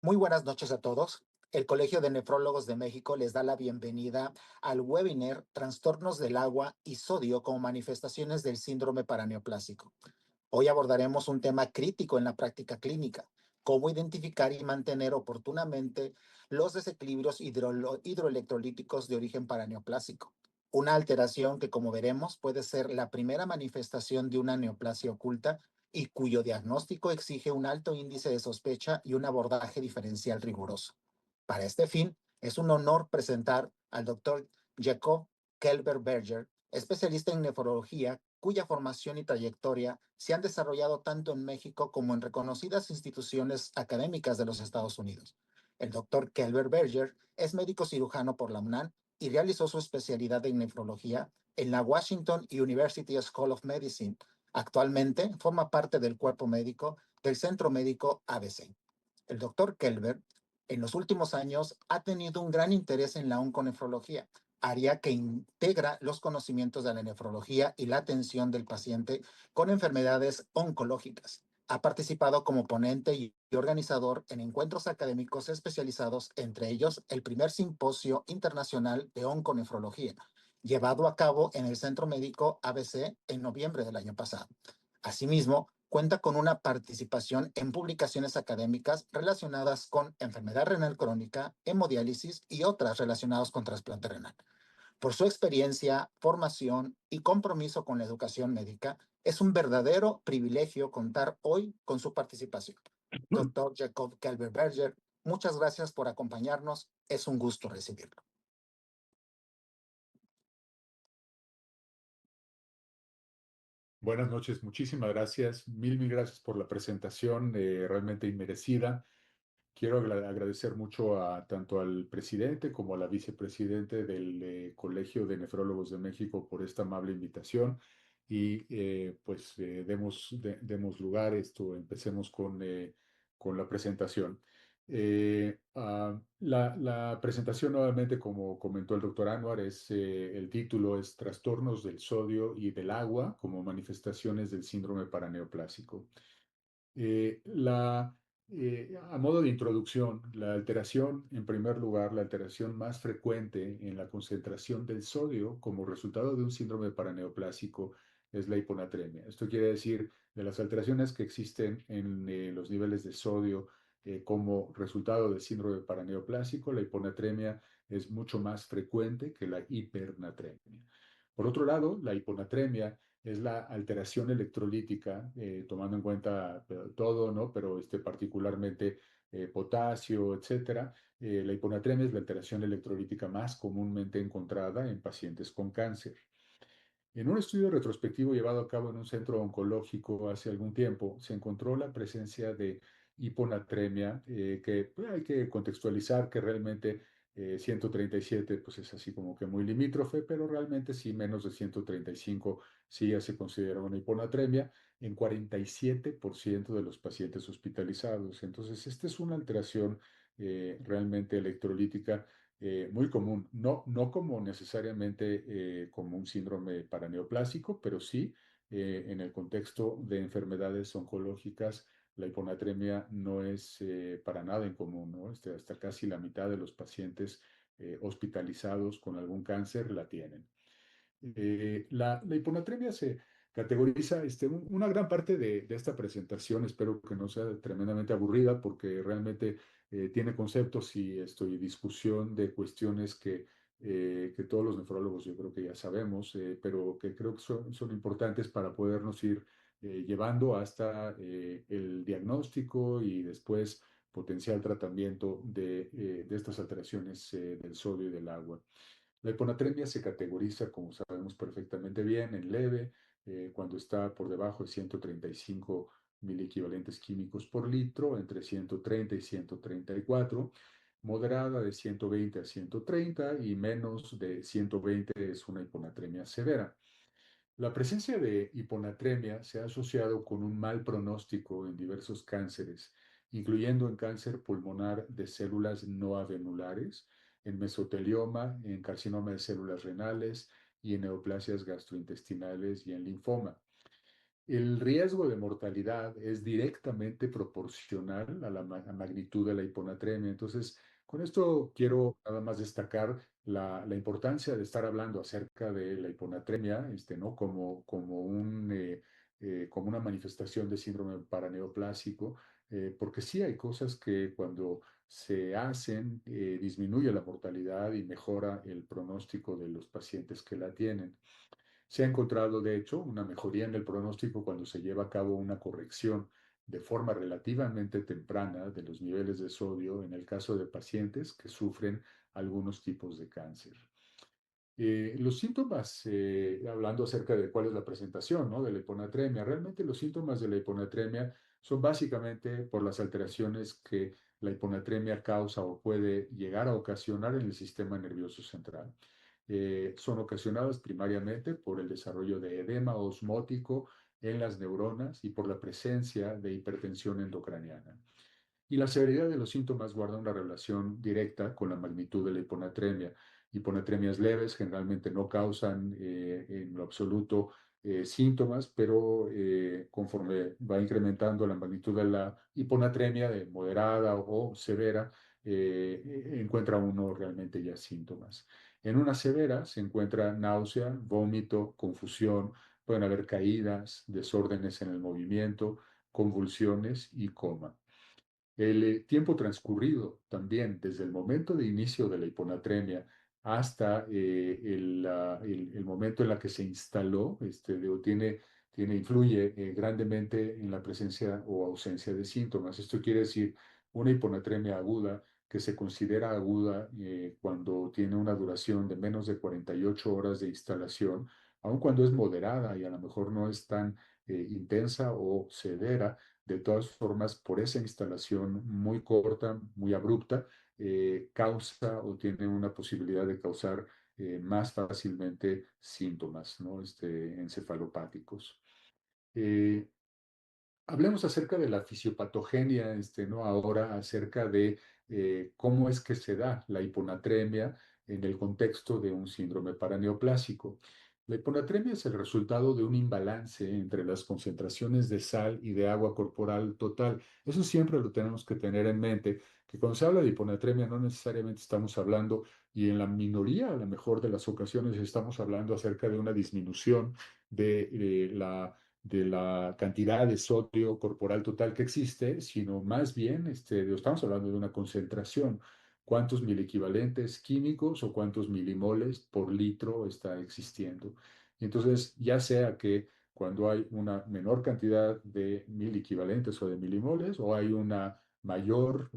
Muy buenas noches a todos. El Colegio de Nefrólogos de México les da la bienvenida al webinar Trastornos del agua y sodio como manifestaciones del síndrome paraneoplásico. Hoy abordaremos un tema crítico en la práctica clínica: cómo identificar y mantener oportunamente los desequilibrios hidroelectrolíticos de origen paraneoplásico. Una alteración que, como veremos, puede ser la primera manifestación de una neoplasia oculta y cuyo diagnóstico exige un alto índice de sospecha y un abordaje diferencial riguroso. Para este fin, es un honor presentar al doctor Jacob Kelber-Berger, especialista en nefrología, cuya formación y trayectoria se han desarrollado tanto en México como en reconocidas instituciones académicas de los Estados Unidos. El doctor Kelber-Berger es médico cirujano por la UNAM y realizó su especialidad en nefrología en la Washington University School of Medicine. Actualmente forma parte del cuerpo médico del Centro Médico ABC. El doctor Kelber en los últimos años ha tenido un gran interés en la onconefrología, área que integra los conocimientos de la nefrología y la atención del paciente con enfermedades oncológicas. Ha participado como ponente y organizador en encuentros académicos especializados, entre ellos el primer simposio internacional de onconefrología, llevado a cabo en el Centro Médico ABC en noviembre del año pasado. Asimismo, cuenta con una participación en publicaciones académicas relacionadas con enfermedad renal crónica, hemodiálisis y otras relacionadas con trasplante renal. Por su experiencia, formación y compromiso con la educación médica, es un verdadero privilegio contar hoy con su participación. Doctor Jacob Kelber-Berger, muchas gracias por acompañarnos. Es un gusto recibirlo. Buenas noches, muchísimas gracias. Mil gracias por la presentación, realmente inmerecida. Quiero agradecer mucho tanto al presidente como a la vicepresidente del Colegio de Nefrólogos de México por esta amable invitación. Y demos lugar a esto, empecemos con la presentación. La presentación, nuevamente, como comentó el doctor Anwar, el título es Trastornos del sodio y del agua como manifestaciones del síndrome paraneoplásico. A modo de introducción, la alteración, en primer lugar, la alteración más frecuente en la concentración del sodio como resultado de un síndrome paraneoplásico es la hiponatremia. Esto quiere decir, de las alteraciones que existen en los niveles de sodio como resultado del síndrome paraneoplásico, la hiponatremia es mucho más frecuente que la hipernatremia. Por otro lado, la hiponatremia es la alteración electrolítica, tomando en cuenta todo, ¿no? Pero particularmente potasio, etcétera. La hiponatremia es la alteración electrolítica más comúnmente encontrada en pacientes con cáncer. En un estudio retrospectivo llevado a cabo en un centro oncológico hace algún tiempo, se encontró la presencia de hiponatremia, que pues, hay que contextualizar que realmente 137 pues es así como que muy limítrofe, pero realmente sí, menos de 135 sí ya se considera una hiponatremia en 47% de los pacientes hospitalizados. Entonces, esta es una alteración realmente electrolítica muy común, no como necesariamente como un síndrome paraneoplásico, pero sí en el contexto de enfermedades oncológicas, la hiponatremia no es para nada incomún, ¿no? Hasta casi la mitad de los pacientes hospitalizados con algún cáncer la tienen. La hiponatremia se categoriza, una gran parte de esta presentación, espero que no sea tremendamente aburrida, porque realmente tiene conceptos y discusión de cuestiones que todos los nefrólogos yo creo que ya sabemos, pero que creo que son importantes para podernos ir llevando hasta el diagnóstico y después potencial tratamiento de estas alteraciones del sodio y del agua. La hiponatremia se categoriza, como sabemos perfectamente bien, en leve, cuando está por debajo de 135 miliequivalentes químicos por litro, entre 130 y 134, moderada de 120 a 130 y menos de 120 es una hiponatremia severa. La presencia de hiponatremia se ha asociado con un mal pronóstico en diversos cánceres, incluyendo en cáncer pulmonar de células no avenulares, en mesotelioma, en carcinoma de células renales y en neoplasias gastrointestinales y en linfoma. El riesgo de mortalidad es directamente proporcional a la magnitud de la hiponatremia. Entonces, con esto quiero nada más destacar la importancia de estar hablando acerca de la hiponatremia, ¿no? Como una manifestación de síndrome paraneoplásico, porque sí hay cosas que cuando se hacen disminuye la mortalidad y mejora el pronóstico de los pacientes que la tienen. Se ha encontrado, de hecho, una mejoría en el pronóstico cuando se lleva a cabo una corrección de forma relativamente temprana de los niveles de sodio en el caso de pacientes que sufren algunos tipos de cáncer. Los síntomas, hablando acerca de cuál es la presentación, ¿no? De la hiponatremia, realmente los síntomas de la hiponatremia son básicamente por las alteraciones que la hiponatremia causa o puede llegar a ocasionar en el sistema nervioso central. Son ocasionadas primariamente por el desarrollo de edema osmótico en las neuronas y por la presencia de hipertensión endocraniana. Y la severidad de los síntomas guarda una relación directa con la magnitud de la hiponatremia. Hiponatremias leves generalmente no causan en lo absoluto síntomas, pero conforme va incrementando la magnitud de la hiponatremia, de moderada o severa, encuentra uno realmente ya síntomas. En una severa se encuentra náusea, vómito, confusión, pueden haber caídas, desórdenes en el movimiento, convulsiones y coma. El tiempo transcurrido también desde el momento de inicio de la hiponatremia hasta el momento en la que se instaló, influye grandemente en la presencia o ausencia de síntomas. Esto quiere decir una hiponatremia aguda que se considera aguda cuando tiene una duración de menos de 48 horas de instalación, aun cuando es moderada y a lo mejor no es tan intensa o severa. De todas formas, por esa instalación muy corta, muy abrupta, causa o tiene una posibilidad de causar más fácilmente síntomas, ¿no? Encefalopáticos. Eh, Hablemos acerca de la fisiopatogenia, ¿no? Ahora acerca de cómo es que se da la hiponatremia en el contexto de un síndrome paraneoplásico. La hiponatremia es el resultado de un imbalance entre las concentraciones de sal y de agua corporal total. Eso siempre lo tenemos que tener en mente, que cuando se habla de hiponatremia no necesariamente estamos hablando, y en la minoría, a lo mejor de las ocasiones, estamos hablando acerca de una disminución de de la cantidad de sodio corporal total que existe, sino más bien estamos hablando de una concentración. ¿Cuántos miliequivalentes químicos o cuántos milimoles por litro está existiendo? Y entonces, ya sea que cuando hay una menor cantidad de miliequivalentes o de milimoles, o hay una mayor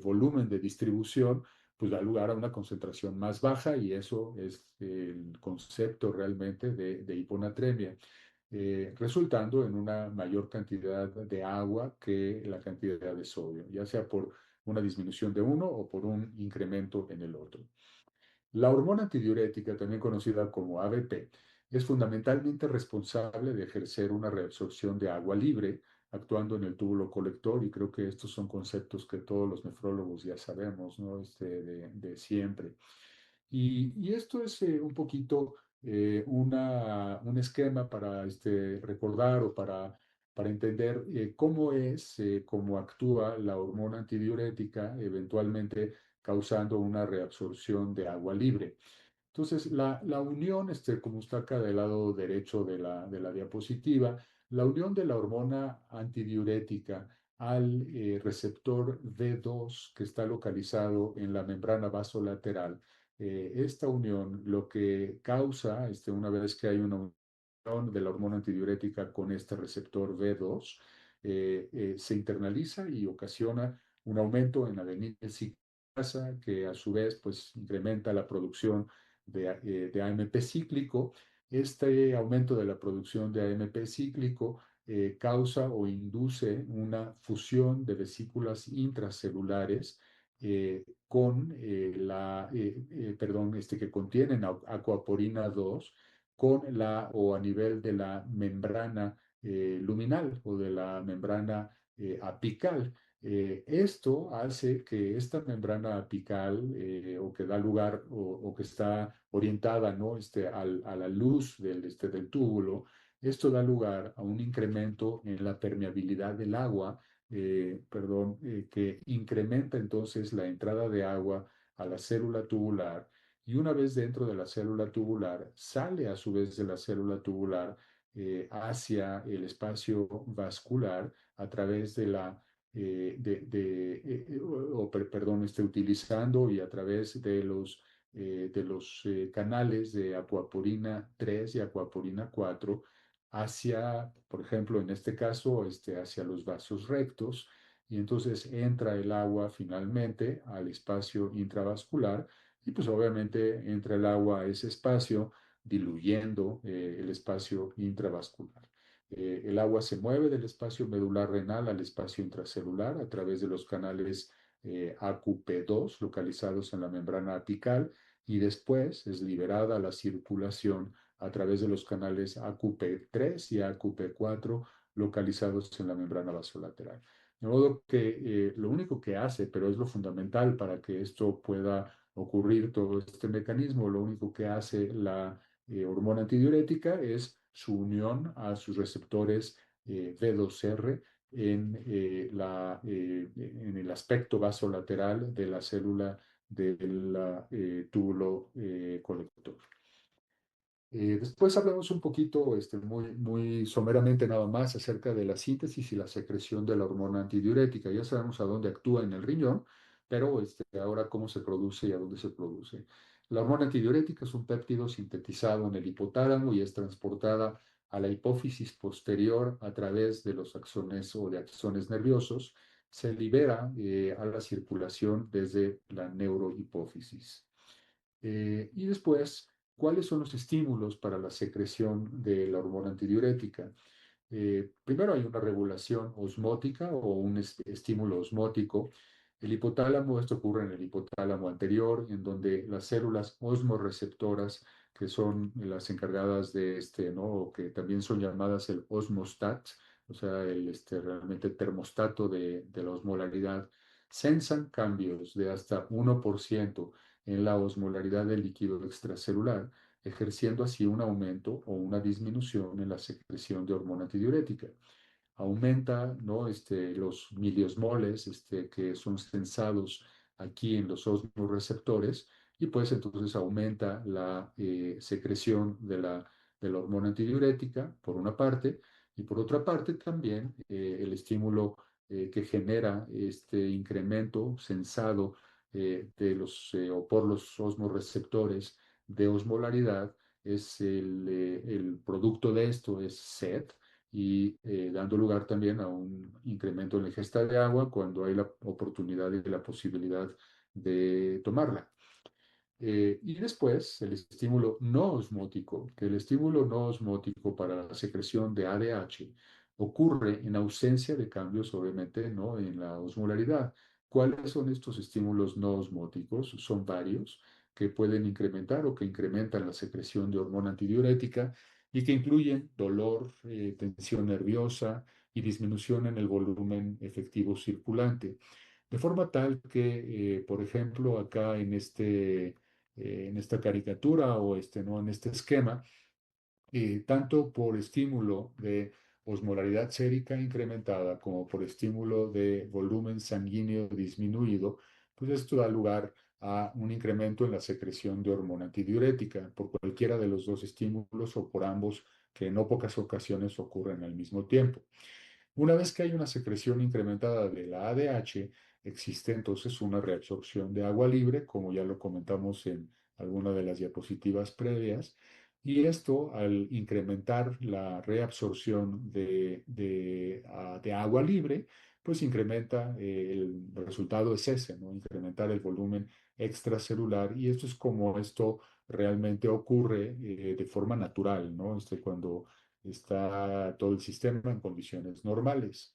volumen de distribución, pues da lugar a una concentración más baja, y eso es el concepto realmente de hiponatremia, resultando en una mayor cantidad de agua que la cantidad de sodio, ya sea por una disminución de uno o por un incremento en el otro. La hormona antidiurética, también conocida como ABP, es fundamentalmente responsable de ejercer una reabsorción de agua libre, actuando en el túbulo colector, y creo que estos son conceptos que todos los nefrólogos ya sabemos, ¿no? De siempre. Y esto es un poquito un esquema para recordar o para entender cómo actúa la hormona antidiurética, eventualmente causando una reabsorción de agua libre. Entonces, la unión, como está acá del lado derecho de la diapositiva, la unión de la hormona antidiurética al receptor D2 que está localizado en la membrana vasolateral. Esta unión lo que causa, una vez que hay una unión de la hormona antidiurética con este receptor V2, se internaliza y ocasiona un aumento en adenina ciclasa, que a su vez pues incrementa la producción de AMP cíclico. Este aumento de la producción de AMP cíclico causa o induce una fusión de vesículas intracelulares que contienen acuaporina 2 o a nivel de la membrana luminal o de la membrana apical. Esto hace que esta membrana apical, o que da lugar o que está orientada, ¿no? A la luz del túbulo, Esto da lugar a un incremento en la permeabilidad del agua, que incrementa entonces la entrada de agua a la célula tubular y una vez dentro de la célula tubular, sale a su vez de la célula tubular hacia el espacio vascular a través de la perdón, utilizando y a través de los canales de acuaporina 3 y acuaporina 4 hacia, por ejemplo, en este caso, hacia los vasos rectos, y entonces entra el agua finalmente al espacio intravascular, y pues obviamente entra el agua a ese espacio, diluyendo el espacio intravascular. El agua se mueve del espacio medular renal al espacio intracelular a través de los canales AQP2 localizados en la membrana apical y después es liberada a la circulación a través de los canales AQP3 y AQP4 localizados en la membrana vasolateral. De modo que lo único que hace, pero es lo fundamental para que esto pueda ocurrir, todo este mecanismo, lo único que hace la hormona antidiurética es su unión a sus receptores V2R en el aspecto vasolateral de la célula del túbulo colector. Después hablamos un poquito, muy someramente nada más, acerca de la síntesis y la secreción de la hormona antidiurética. Ya sabemos a dónde actúa en el riñón, pero ahora cómo se produce y a dónde se produce. La hormona antidiurética es un péptido sintetizado en el hipotálamo y es transportada a la hipófisis posterior a través de los axones o de axones nerviosos. Se libera a la circulación desde la neurohipófisis. Y después, ¿cuáles son los estímulos para la secreción de la hormona antidiurética? Primero hay una regulación osmótica o un estímulo osmótico. El hipotálamo, esto ocurre en el hipotálamo anterior, en donde las células osmorreceptoras, que son las encargadas de ¿no? O que también son llamadas el osmostat, o sea, realmente termostato de la osmolaridad, sensan cambios de hasta 1% en la osmolaridad del líquido extracelular, ejerciendo así un aumento o una disminución en la secreción de hormona antidiurética. Aumenta, ¿no? Los miliosmoles que son sensados aquí en los osmoreceptores y pues entonces aumenta la secreción de la hormona antidiurética por una parte y por otra parte también el estímulo que genera este incremento sensado o por los osmoreceptores de osmolaridad es el producto de esto es SET y dando lugar también a un incremento en la ingesta de agua cuando hay la oportunidad y la posibilidad de tomarla. Y después el estímulo no osmótico, que el estímulo no osmótico para la secreción de ADH ocurre en ausencia de cambios, obviamente, ¿no? En la osmolaridad. ¿Cuáles son estos estímulos no osmóticos? Son varios que pueden incrementar o que incrementan la secreción de hormona antidiurética y que incluyen dolor, tensión nerviosa y disminución en el volumen efectivo circulante. De forma tal que, por ejemplo, acá en esta caricatura o ¿no? En este esquema, tanto por estímulo de osmolaridad sérica incrementada como por estímulo de volumen sanguíneo disminuido, pues esto da lugar a un incremento en la secreción de hormona antidiurética por cualquiera de los dos estímulos o por ambos que en no pocas ocasiones ocurren al mismo tiempo. Una vez que hay una secreción incrementada de la ADH, existe entonces una reabsorción de agua libre, como ya lo comentamos en alguna de las diapositivas previas, y esto al incrementar la reabsorción de agua libre, pues incrementa, el resultado es ese, ¿no? Incrementar el volumen extracelular, y esto es como esto realmente ocurre de forma natural, ¿no? Cuando está todo el sistema en condiciones normales.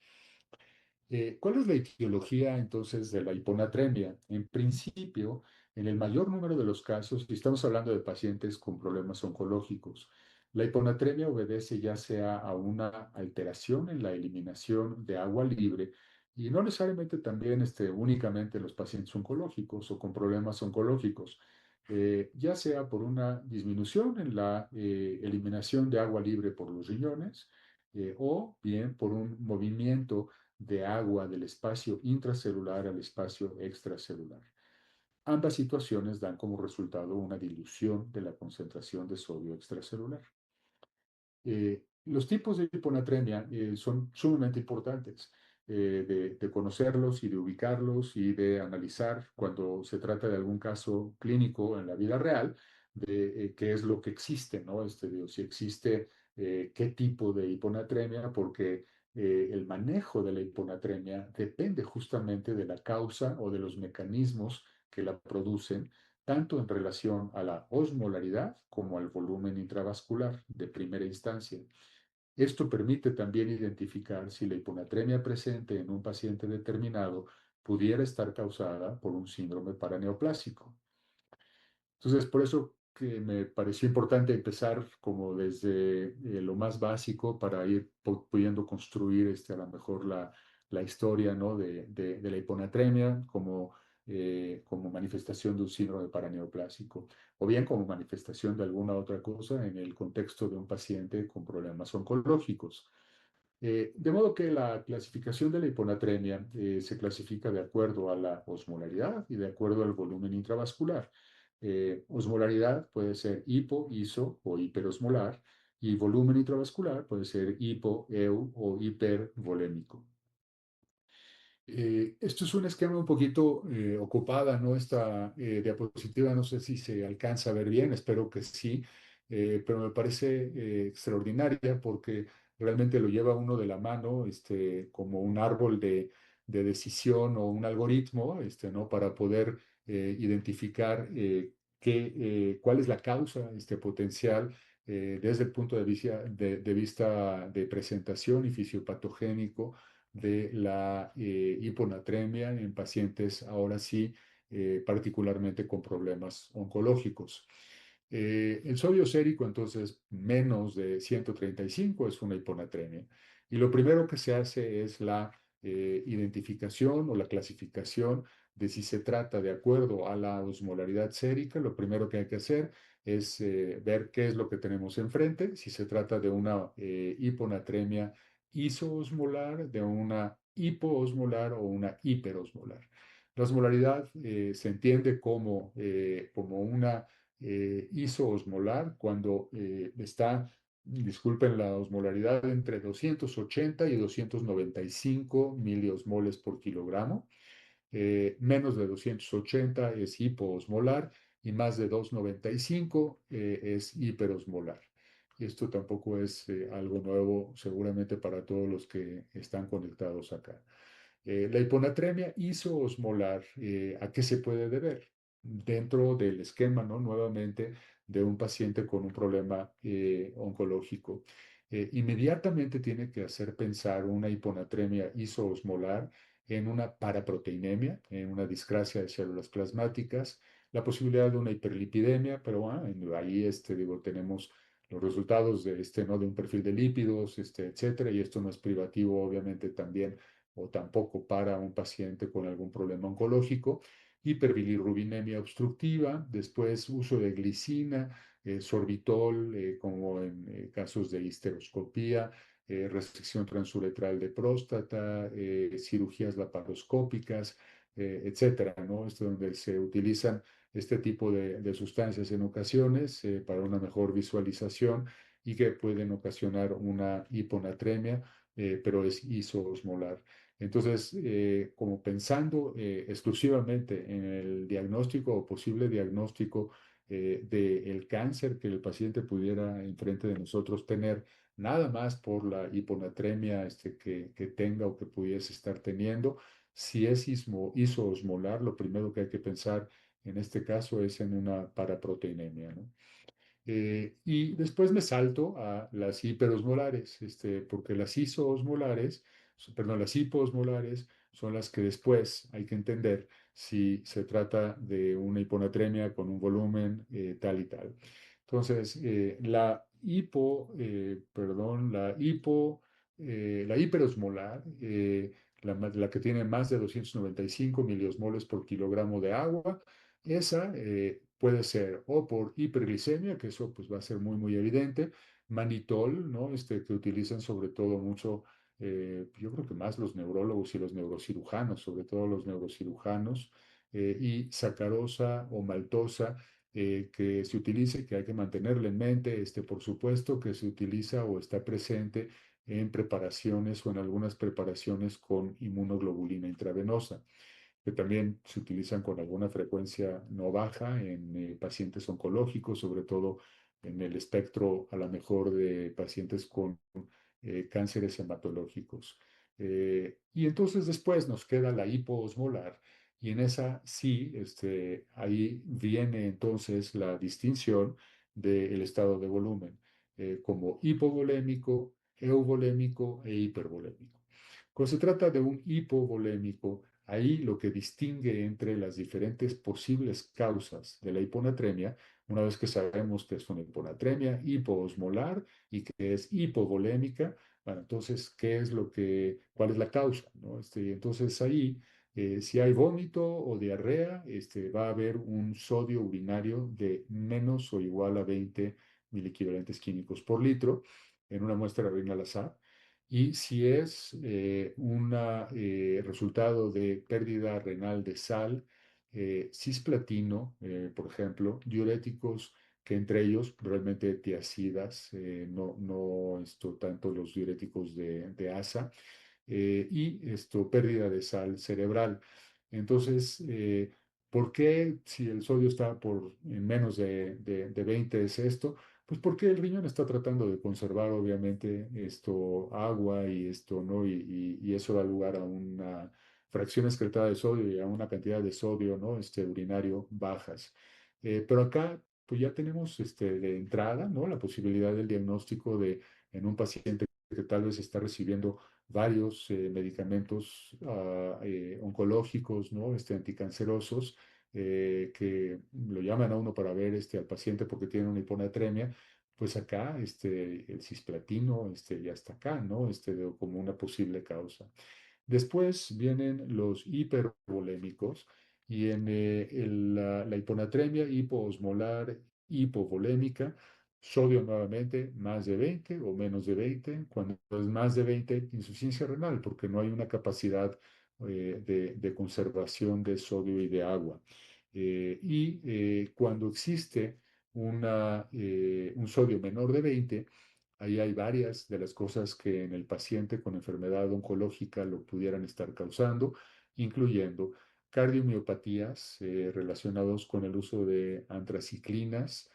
¿Cuál es la etiología entonces de la hiponatremia? En principio, en el mayor número de los casos, y estamos hablando de pacientes con problemas oncológicos, la hiponatremia obedece ya sea a una alteración en la eliminación de agua libre y no necesariamente también únicamente en los pacientes oncológicos o con problemas oncológicos. ya sea por una disminución en la eliminación de agua libre por los riñones, o bien por un movimiento de agua del espacio intracelular al espacio extracelular. Ambas situaciones dan como resultado una dilución de la concentración de sodio extracelular. Los tipos de hiponatremia son sumamente importantes, de conocerlos y de ubicarlos y de analizar cuando se trata de algún caso clínico en la vida real, de qué es lo que existe, ¿no? Digo, si existe qué tipo de hiponatremia, porque el manejo de la hiponatremia depende justamente de la causa o de los mecanismos que la producen, tanto en relación a la osmolaridad como al volumen intravascular de primera instancia. Esto permite también identificar si la hiponatremia presente en un paciente determinado pudiera estar causada por un síndrome paraneoplásico. Entonces, por eso que me pareció importante empezar como desde lo más básico para ir pudiendo construir a lo mejor la historia, ¿no? de la hiponatremia como manifestación de un síndrome paraneoplásico, o bien como manifestación de alguna otra cosa en el contexto de un paciente con problemas oncológicos. De modo que la clasificación de la hiponatremia se clasifica de acuerdo a la osmolaridad y de acuerdo al volumen intravascular. Osmolaridad puede ser hipo, iso o hiperosmolar, y volumen intravascular puede ser hipo, eu o hipervolémico. Esto es un esquema un poquito ocupada, ¿no? Esta diapositiva, no sé si se alcanza a ver bien, espero que sí, pero me parece extraordinaria porque realmente lo lleva uno de la mano, como un árbol de decisión o un algoritmo, ¿no? Para poder identificar cuál es la causa potencial desde el punto de vista de presentación y fisiopatogénico de la hiponatremia en pacientes, ahora sí, particularmente con problemas oncológicos. El sodio sérico, entonces, menos de 135 es una hiponatremia. Y lo primero que se hace es la identificación o la clasificación de si se trata de acuerdo a la osmolaridad sérica. Lo primero que hay que hacer es ver qué es lo que tenemos enfrente, si se trata de una hiponatremia isoosmolar, de una hipoosmolar o una hiperosmolar. La osmolaridad se entiende como una isoosmolar cuando está, disculpen la osmolaridad, entre 280 y 295 miliosmoles por kilogramo. Menos de 280 es hipoosmolar y más de 295 es hiperosmolar. Esto tampoco es algo nuevo seguramente para todos los que están conectados acá. La hiponatremia isoosmolar, ¿a qué se puede deber? Dentro del esquema, ¿no? Nuevamente, de un paciente con un problema oncológico. Inmediatamente tiene que hacer pensar una hiponatremia isoosmolar en una paraproteinemia, en una discrasia de células plasmáticas, la posibilidad de una hiperlipidemia, pero ahí digo, tenemos los resultados ¿no? de un perfil de lípidos, etcétera, y esto no es privativo, obviamente, también o tampoco para un paciente con algún problema oncológico. Hiperbilirrubinemia obstructiva, después uso de glicina, sorbitol, como en casos de histeroscopía, restricción transuretral de próstata, cirugías laparoscópicas, etcétera, ¿no? Esto donde se utilizan este tipo de sustancias en ocasiones para una mejor visualización y que pueden ocasionar una hiponatremia, pero es isoosmolar. Entonces, como pensando exclusivamente en el diagnóstico o posible diagnóstico del cáncer que el paciente pudiera enfrente de nosotros tener, nada más por la hiponatremia que tenga o que pudiese estar teniendo, si es isoosmolar, lo primero que hay que pensar en este caso es en una paraproteinemia, ¿no? Y después me salto a las hiperosmolares, porque las isoosmolares, perdón, las hipoosmolares son las que después hay que entender si se trata de una hiponatremia con un volumen tal y tal. Entonces, la hiperosmolar, la que tiene más de 295 miliosmoles por kilogramo de agua, esa puede ser o por hiperglicemia, que eso pues va a ser muy, muy evidente, manitol, ¿no? Que utilizan sobre todo mucho, yo creo que más los neurólogos y los neurocirujanos, sobre todo los neurocirujanos, y sacarosa o maltosa, que se utilice, que hay que mantenerla en mente, por supuesto que se utiliza o está presente en preparaciones o en algunas preparaciones con inmunoglobulina intravenosa, que también se utilizan con alguna frecuencia no baja en pacientes oncológicos, sobre todo en el espectro a lo mejor de pacientes con cánceres hematológicos. Y entonces después nos queda la hipoosmolar y en esa sí, ahí viene entonces la distinción del estado de volumen como hipovolémico, euvolémico e hipervolémico. Cuando se trata de un hipovolémico, ahí lo que distingue entre las diferentes posibles causas de la hiponatremia, una vez que sabemos que es una hiponatremia hipoosmolar y que es hipovolémica, bueno, entonces, ¿cuál es la causa? ¿No? Entonces ahí, si hay vómito o diarrea, va a haber un sodio urinario de menos o igual a 20 miliequivalentes químicos por litro en una muestra de orina al azar. Y si es un resultado de pérdida renal de sal, cisplatino, por ejemplo, diuréticos, que entre ellos realmente tiacidas, no tanto los diuréticos de ASA, y pérdida de sal cerebral. Entonces, ¿por qué si el sodio está en menos de 20 es esto? Pues porque el riñón está tratando de conservar obviamente agua y ¿no? Y eso da lugar a una fracción excretada de sodio y a una cantidad de sodio, ¿no? Urinario bajas. Pero acá pues ya tenemos de entrada, ¿no? La posibilidad del diagnóstico en un paciente que tal vez está recibiendo varios medicamentos oncológicos, ¿no? Anticancerosos, que lo llaman a uno para ver al paciente porque tiene una hiponatremia, pues acá el cisplatino ya está acá, ¿no? Como una posible causa. Después vienen los hipervolémicos y en la hiponatremia hipoosmolar hipovolémica, sodio nuevamente más de 20 o menos de 20, cuando es más de 20, insuficiencia renal, porque no hay una capacidad de conservación de sodio y de agua. Cuando existe un sodio menor de 20, ahí hay varias de las cosas que en el paciente con enfermedad oncológica lo pudieran estar causando, incluyendo cardiomiopatías relacionados con el uso de antraciclinas,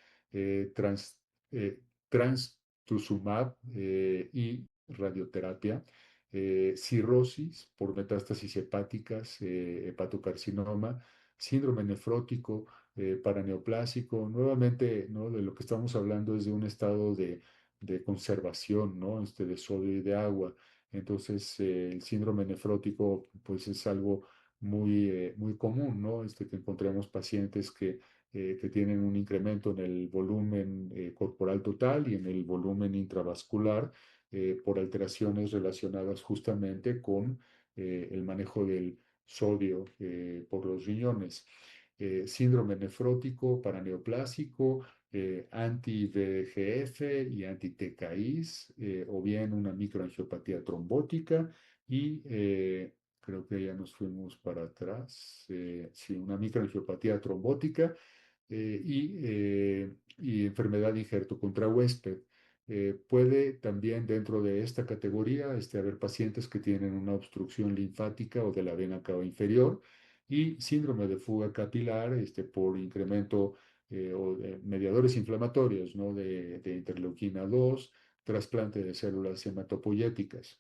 trastuzumab y radioterapia, cirrosis por metástasis hepáticas, hepatocarcinoma, síndrome nefrótico, paraneoplásico. Nuevamente, ¿no? De lo que estamos hablando es de un estado de conservación, ¿no? De sodio y de agua. Entonces, el síndrome nefrótico, pues es algo muy común, ¿no? Que encontremos pacientes que tienen un incremento en el volumen corporal total y en el volumen intravascular por alteraciones relacionadas justamente con el manejo del sodio por los riñones. Síndrome nefrótico paraneoplásico, anti-VEGF y anti-TKIs, o bien una microangiopatía trombótica y creo que ya nos fuimos para atrás, sí, una microangiopatía trombótica y enfermedad de injerto contra huésped. Puede también dentro de esta categoría haber pacientes que tienen una obstrucción linfática o de la vena cava inferior y síndrome de fuga capilar por incremento o de mediadores inflamatorios, ¿no? de interleuquina 2, trasplante de células hematopoyéticas.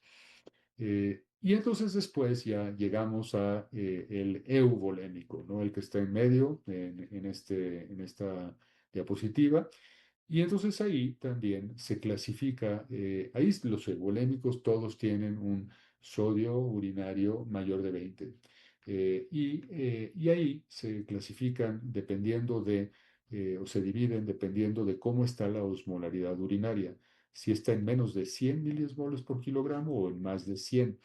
Y entonces después ya llegamos a el euvolémico, ¿no? El que está en medio en esta diapositiva. Y entonces ahí también se clasifica, ahí los euvolémicos todos tienen un sodio urinario mayor de 20. Y ahí se clasifican dependiendo o se dividen dependiendo de cómo está la osmolaridad urinaria, si está en menos de 100 miliosmoles por kilogramo o en más de 100.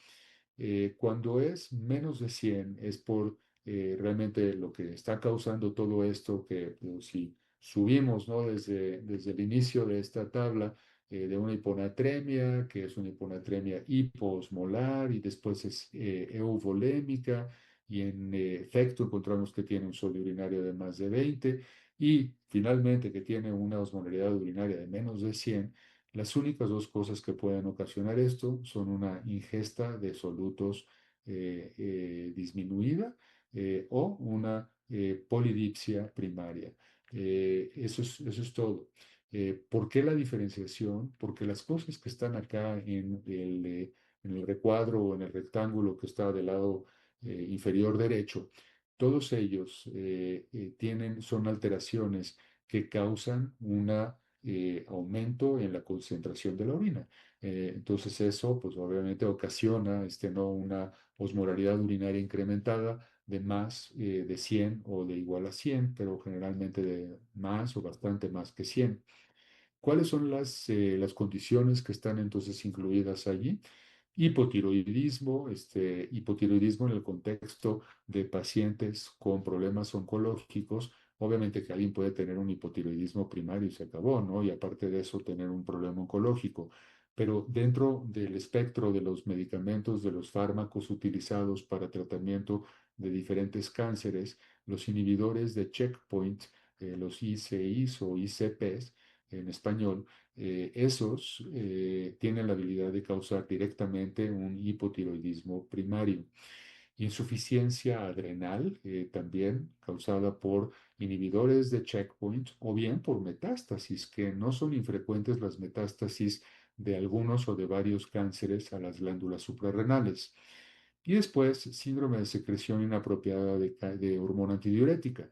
Cuando es menos de 100 es por realmente lo que está causando todo esto, que pues, si subimos, ¿no? Desde el inicio de esta tabla, de una hiponatremia, que es una hiponatremia hiposmolar y después es euvolémica y en efecto encontramos que tiene un sodio urinario de más de 20 y finalmente que tiene una osmolaridad urinaria de menos de 100. Las únicas dos cosas que pueden ocasionar esto son una ingesta de solutos disminuida o una polidipsia primaria. Eso es todo. ¿Por qué la diferenciación? Porque las cosas que están acá en el recuadro o en el rectángulo que está del lado inferior derecho, todos ellos son alteraciones que causan un aumento en la concentración de la orina. Entonces eso, pues obviamente ocasiona ¿no? una osmolaridad urinaria incrementada de más de 100 o de igual a 100, pero generalmente de más o bastante más que 100. ¿Cuáles son las condiciones que están entonces incluidas allí? Hipotiroidismo, hipotiroidismo en el contexto de pacientes con problemas oncológicos. Obviamente que alguien puede tener un hipotiroidismo primario y se acabó, ¿no? Y aparte de eso, tener un problema oncológico. Pero dentro del espectro de los medicamentos, de los fármacos utilizados para tratamiento de diferentes cánceres, los inhibidores de checkpoint, los ICIs o ICPs, en español, esos tienen la habilidad de causar directamente un hipotiroidismo primario. Insuficiencia adrenal, también causada por inhibidores de checkpoint o bien por metástasis, que no son infrecuentes las metástasis de algunos o de varios cánceres a las glándulas suprarrenales. Y después, síndrome de secreción inapropiada de hormona antidiurética,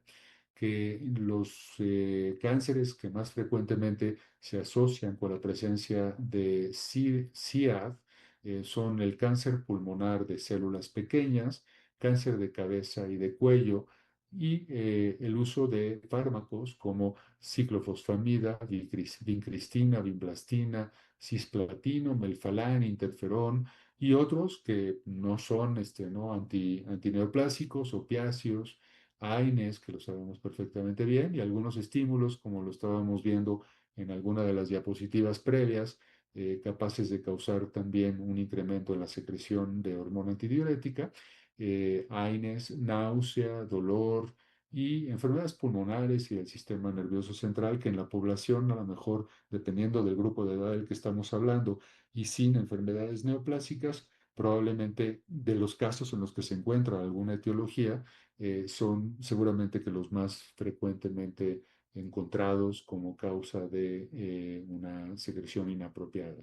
que los cánceres que más frecuentemente se asocian con la presencia de CIAD son el cáncer pulmonar de células pequeñas, cáncer de cabeza y de cuello, y el uso de fármacos como ciclofosfamida, vincristina, vimblastina, cisplatino, melfalán, interferón, y otros que no son ¿no? Antineoplásicos, opiáceos, AINES, que lo sabemos perfectamente bien, y algunos estímulos, como lo estábamos viendo en alguna de las diapositivas previas, capaces de causar también un incremento en la secreción de hormona antidiurética, AINES, náusea, dolor y enfermedades pulmonares y del sistema nervioso central, que en la población, a lo mejor, dependiendo del grupo de edad del que estamos hablando, y sin enfermedades neoplásicas, probablemente de los casos en los que se encuentra alguna etiología, son seguramente que los más frecuentemente encontrados como causa de una secreción inapropiada.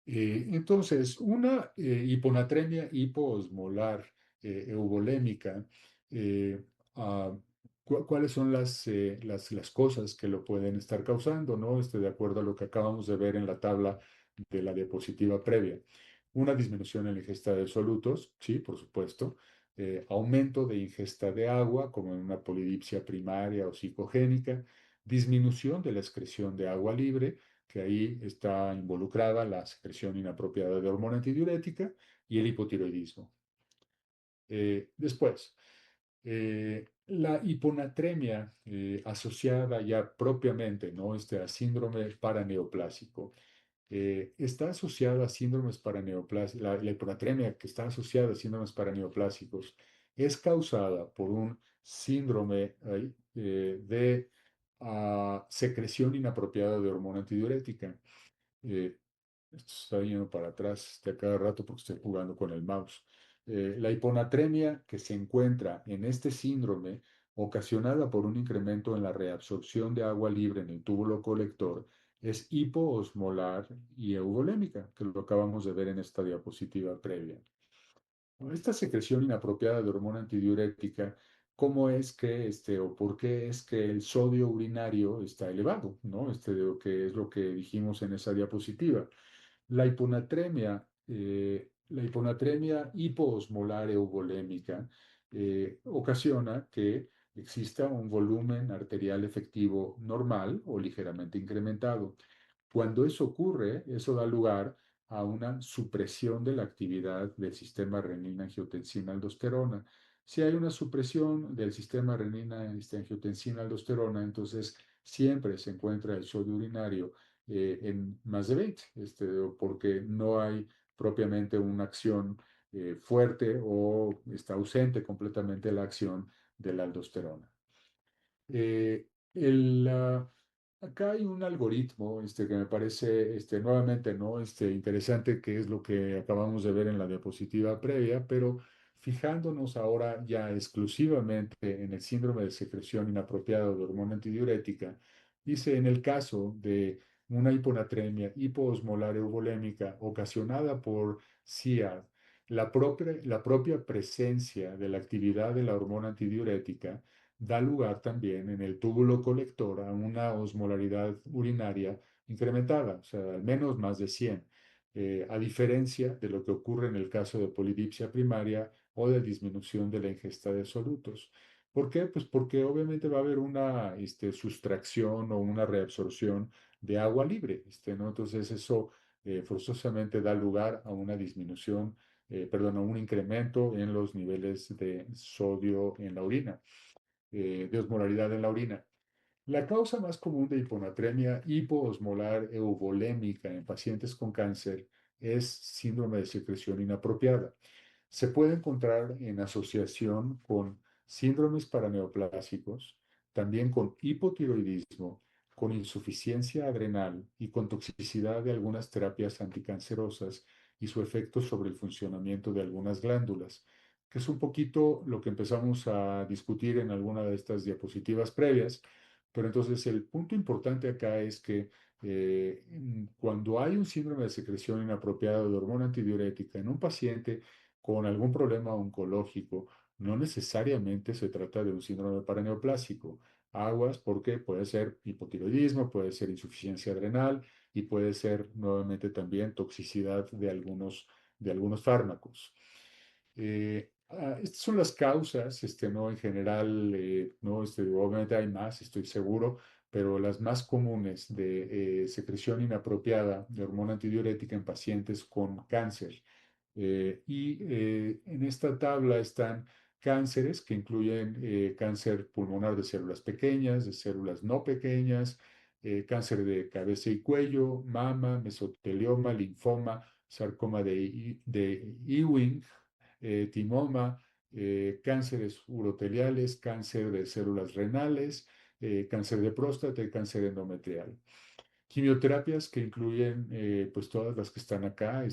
Entonces, una hiponatremia hipoosmolar euvolémica, eh, ah, ¿cuáles son las cosas que lo pueden estar causando, ¿no? De acuerdo a lo que acabamos de ver en la tabla de la diapositiva previa. Una disminución en la ingesta de solutos, sí, por supuesto. Aumento de ingesta de agua, como en una polidipsia primaria o psicogénica. Disminución de la excreción de agua libre, que ahí está involucrada la secreción inapropiada de hormona antidiurética y el hipotiroidismo. Después, la hiponatremia asociada ya propiamente, ¿no? A síndrome paraneoplásico. Está asociada a síndromes paraneoplásicos, la hiponatremia que está asociada a síndromes paraneoplásicos es causada por un síndrome de secreción inapropiada de hormona antidiurética. Eh, Esto está yendo para atrás de cada rato porque estoy jugando con el mouse. La hiponatremia que se encuentra en este síndrome, ocasionada por un incremento en la reabsorción de agua libre en el túbulo colector, es hipoosmolar y euvolémica, que lo acabamos de ver en esta diapositiva previa. Esta secreción inapropiada de hormona antidiurética, ¿cómo es que, o por qué es que el sodio urinario está elevado, ¿no? Que es lo que dijimos en esa diapositiva. La hiponatremia hipoosmolar euvolémica ocasiona que exista un volumen arterial efectivo normal o ligeramente incrementado. Cuando eso ocurre, eso da lugar a una supresión de la actividad del sistema renina-angiotensina-aldosterona. Si hay una supresión del sistema renina-angiotensina-aldosterona, entonces siempre se encuentra el sodio urinario en más de 20, porque no hay propiamente una acción fuerte o está ausente completamente la acción de la aldosterona. Eh, el, ah, Acá hay un algoritmo que me parece nuevamente ¿no? Interesante, que es lo que acabamos de ver en la diapositiva previa, pero fijándonos ahora ya exclusivamente en el síndrome de secreción inapropiada de hormona antidiurética, dice en el caso de una hiponatremia hipoosmolar euvolémica ocasionada por CIAD, la propia presencia de la actividad de la hormona antidiurética da lugar también en el túbulo colector a una osmolaridad urinaria incrementada, o sea, al menos más de 100, a diferencia de lo que ocurre en el caso de polidipsia primaria o de disminución de la ingesta de solutos. ¿Por qué? Pues porque obviamente va a haber una sustracción o una reabsorción de agua libre, ¿no? Entonces eso forzosamente da lugar a una disminución, perdón, a un incremento en los niveles de sodio en la orina, de osmolaridad en la orina. La causa más común de hiponatremia hipoosmolar euvolémica en pacientes con cáncer es síndrome de secreción inapropiada. Se puede encontrar en asociación con síndromes paraneoplásicos, también con hipotiroidismo, con insuficiencia adrenal y con toxicidad de algunas terapias anticancerosas y su efecto sobre el funcionamiento de algunas glándulas, que es un poquito lo que empezamos a discutir en alguna de estas diapositivas previas. Pero entonces el punto importante acá es que cuando hay un síndrome de secreción inapropiada de hormona antidiurética en un paciente con algún problema oncológico, no necesariamente se trata de un síndrome paraneoplásico. Aguas, porque puede ser hipotiroidismo, puede ser insuficiencia adrenal y puede ser nuevamente también toxicidad de algunos fármacos. Estas son las causas, ¿no? En general, ¿no? Obviamente hay más, estoy seguro, pero las más comunes de secreción inapropiada de hormona antidiurética en pacientes con cáncer. En esta tabla están cánceres que incluyen cáncer pulmonar de células pequeñas, de células no pequeñas, cáncer de cabeza y cuello, mama, mesotelioma, linfoma, sarcoma de Ewing, timoma, cánceres uroteliales, cáncer de células renales, cáncer de próstata y cáncer endometrial. Quimioterapias que incluyen pues todas las que están acá,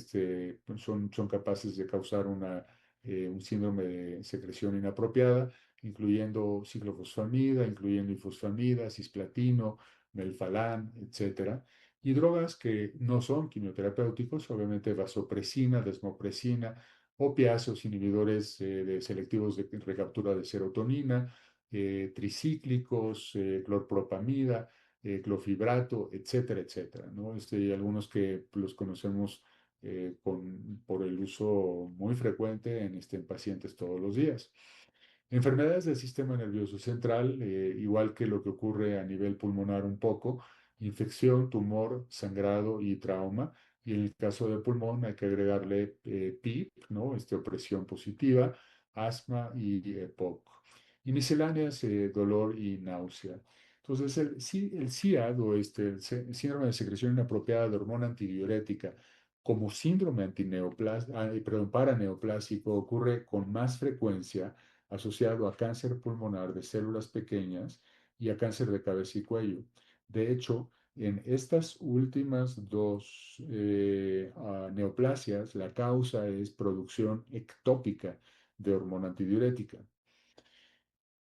pues, son capaces de causar un síndrome de secreción inapropiada, incluyendo ciclofosfamida, incluyendo ifosfamida, cisplatino, melfalán, etcétera. Y drogas que no son quimioterapéuticos, obviamente vasopresina, desmopresina, opiáceos, inhibidores selectivos de recaptura de serotonina, tricíclicos, clorpropamida, clofibrato, etcétera, etcétera, ¿no? Hay algunos que los conocemos por el uso muy frecuente en pacientes todos los días. Enfermedades del sistema nervioso central, igual que lo que ocurre a nivel pulmonar un poco, infección, tumor, sangrado y trauma. Y en el caso del pulmón hay que agregarle PIP, ¿no? Opresión positiva, asma y EPOC. Y misceláneas, dolor y náusea. Entonces, el CIAD o el síndrome de secreción inapropiada de hormona antidiurética, como síndrome perdón, paraneoplásico, ocurre con más frecuencia asociado a cáncer pulmonar de células pequeñas y a cáncer de cabeza y cuello. De hecho, en estas últimas dos neoplasias, la causa es producción ectópica de hormona antidiurética.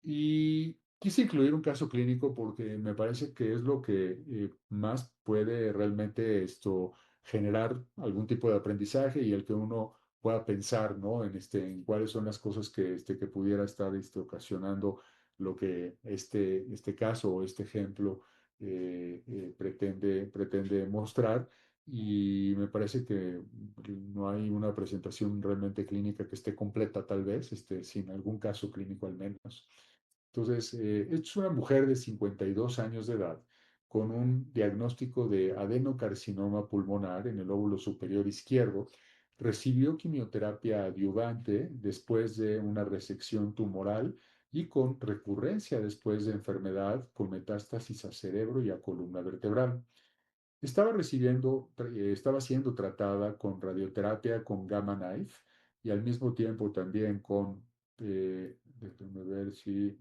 Y quise incluir un caso clínico porque me parece que es lo que más puede realmente generar algún tipo de aprendizaje y el que uno pueda pensar, ¿no? En cuáles son las cosas que pudiera estar ocasionando lo que este caso o este ejemplo pretende mostrar. Y me parece que no hay una presentación realmente clínica que esté completa, tal vez, sin algún caso clínico al menos. Entonces, es una mujer de 52 años de edad con un diagnóstico de adenocarcinoma pulmonar en el lóbulo superior izquierdo, Recibió quimioterapia adyuvante después de una resección tumoral y con recurrencia después de enfermedad con metástasis a cerebro y a columna vertebral. Estaba siendo tratada con radioterapia con Gamma Knife y al mismo tiempo también con, déjenme ver si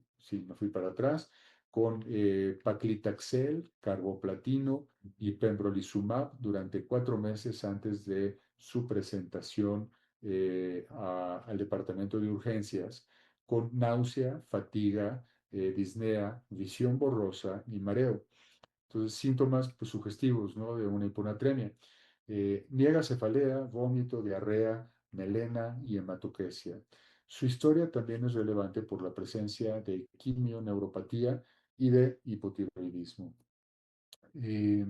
me fui para atrás, con paclitaxel, carboplatino y pembrolizumab durante 4 meses antes de su presentación al departamento de urgencias, con náusea, fatiga, disnea, visión borrosa y mareo. Entonces, síntomas pues, sugestivos, ¿no? De una hiponatremia. Niega cefalea, vómito, diarrea, melena y hematoquesia. Su historia también es relevante por la presencia de quimioneuropatía y de hipotiroidismo. Eh,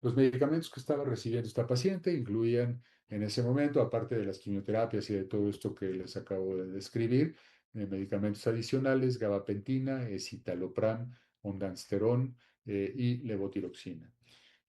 los medicamentos que estaba recibiendo esta paciente incluían en ese momento, aparte de las quimioterapias y de todo esto que les acabo de describir, medicamentos adicionales, gabapentina, escitalopram, ondansetron y levotiroxina.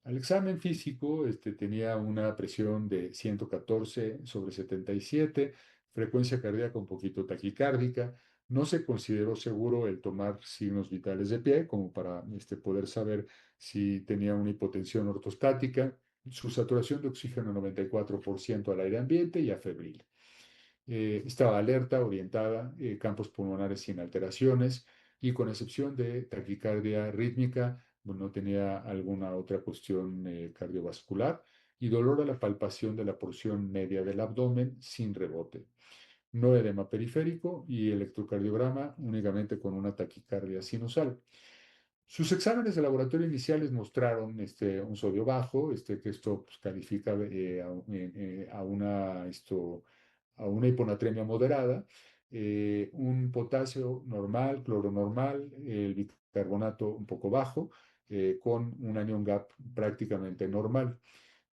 Al examen físico, tenía una presión de 114/77, frecuencia cardíaca un poquito taquicárdica. No se consideró seguro el tomar signos vitales de pie, como para poder saber si tenía una hipotensión ortostática, su saturación de oxígeno 94% al aire ambiente y afebril. Estaba alerta, orientada, campos pulmonares sin alteraciones y con excepción de taquicardia rítmica, bueno, no tenía alguna otra cuestión cardiovascular y dolor a la palpación de la porción media del abdomen sin rebote. No edema periférico y electrocardiograma únicamente con una taquicardia sinusal. Sus exámenes de laboratorio iniciales mostraron un sodio bajo, que esto pues, califica a una hiponatremia moderada, un potasio normal, cloro normal, el bicarbonato un poco bajo, con un anion gap prácticamente normal.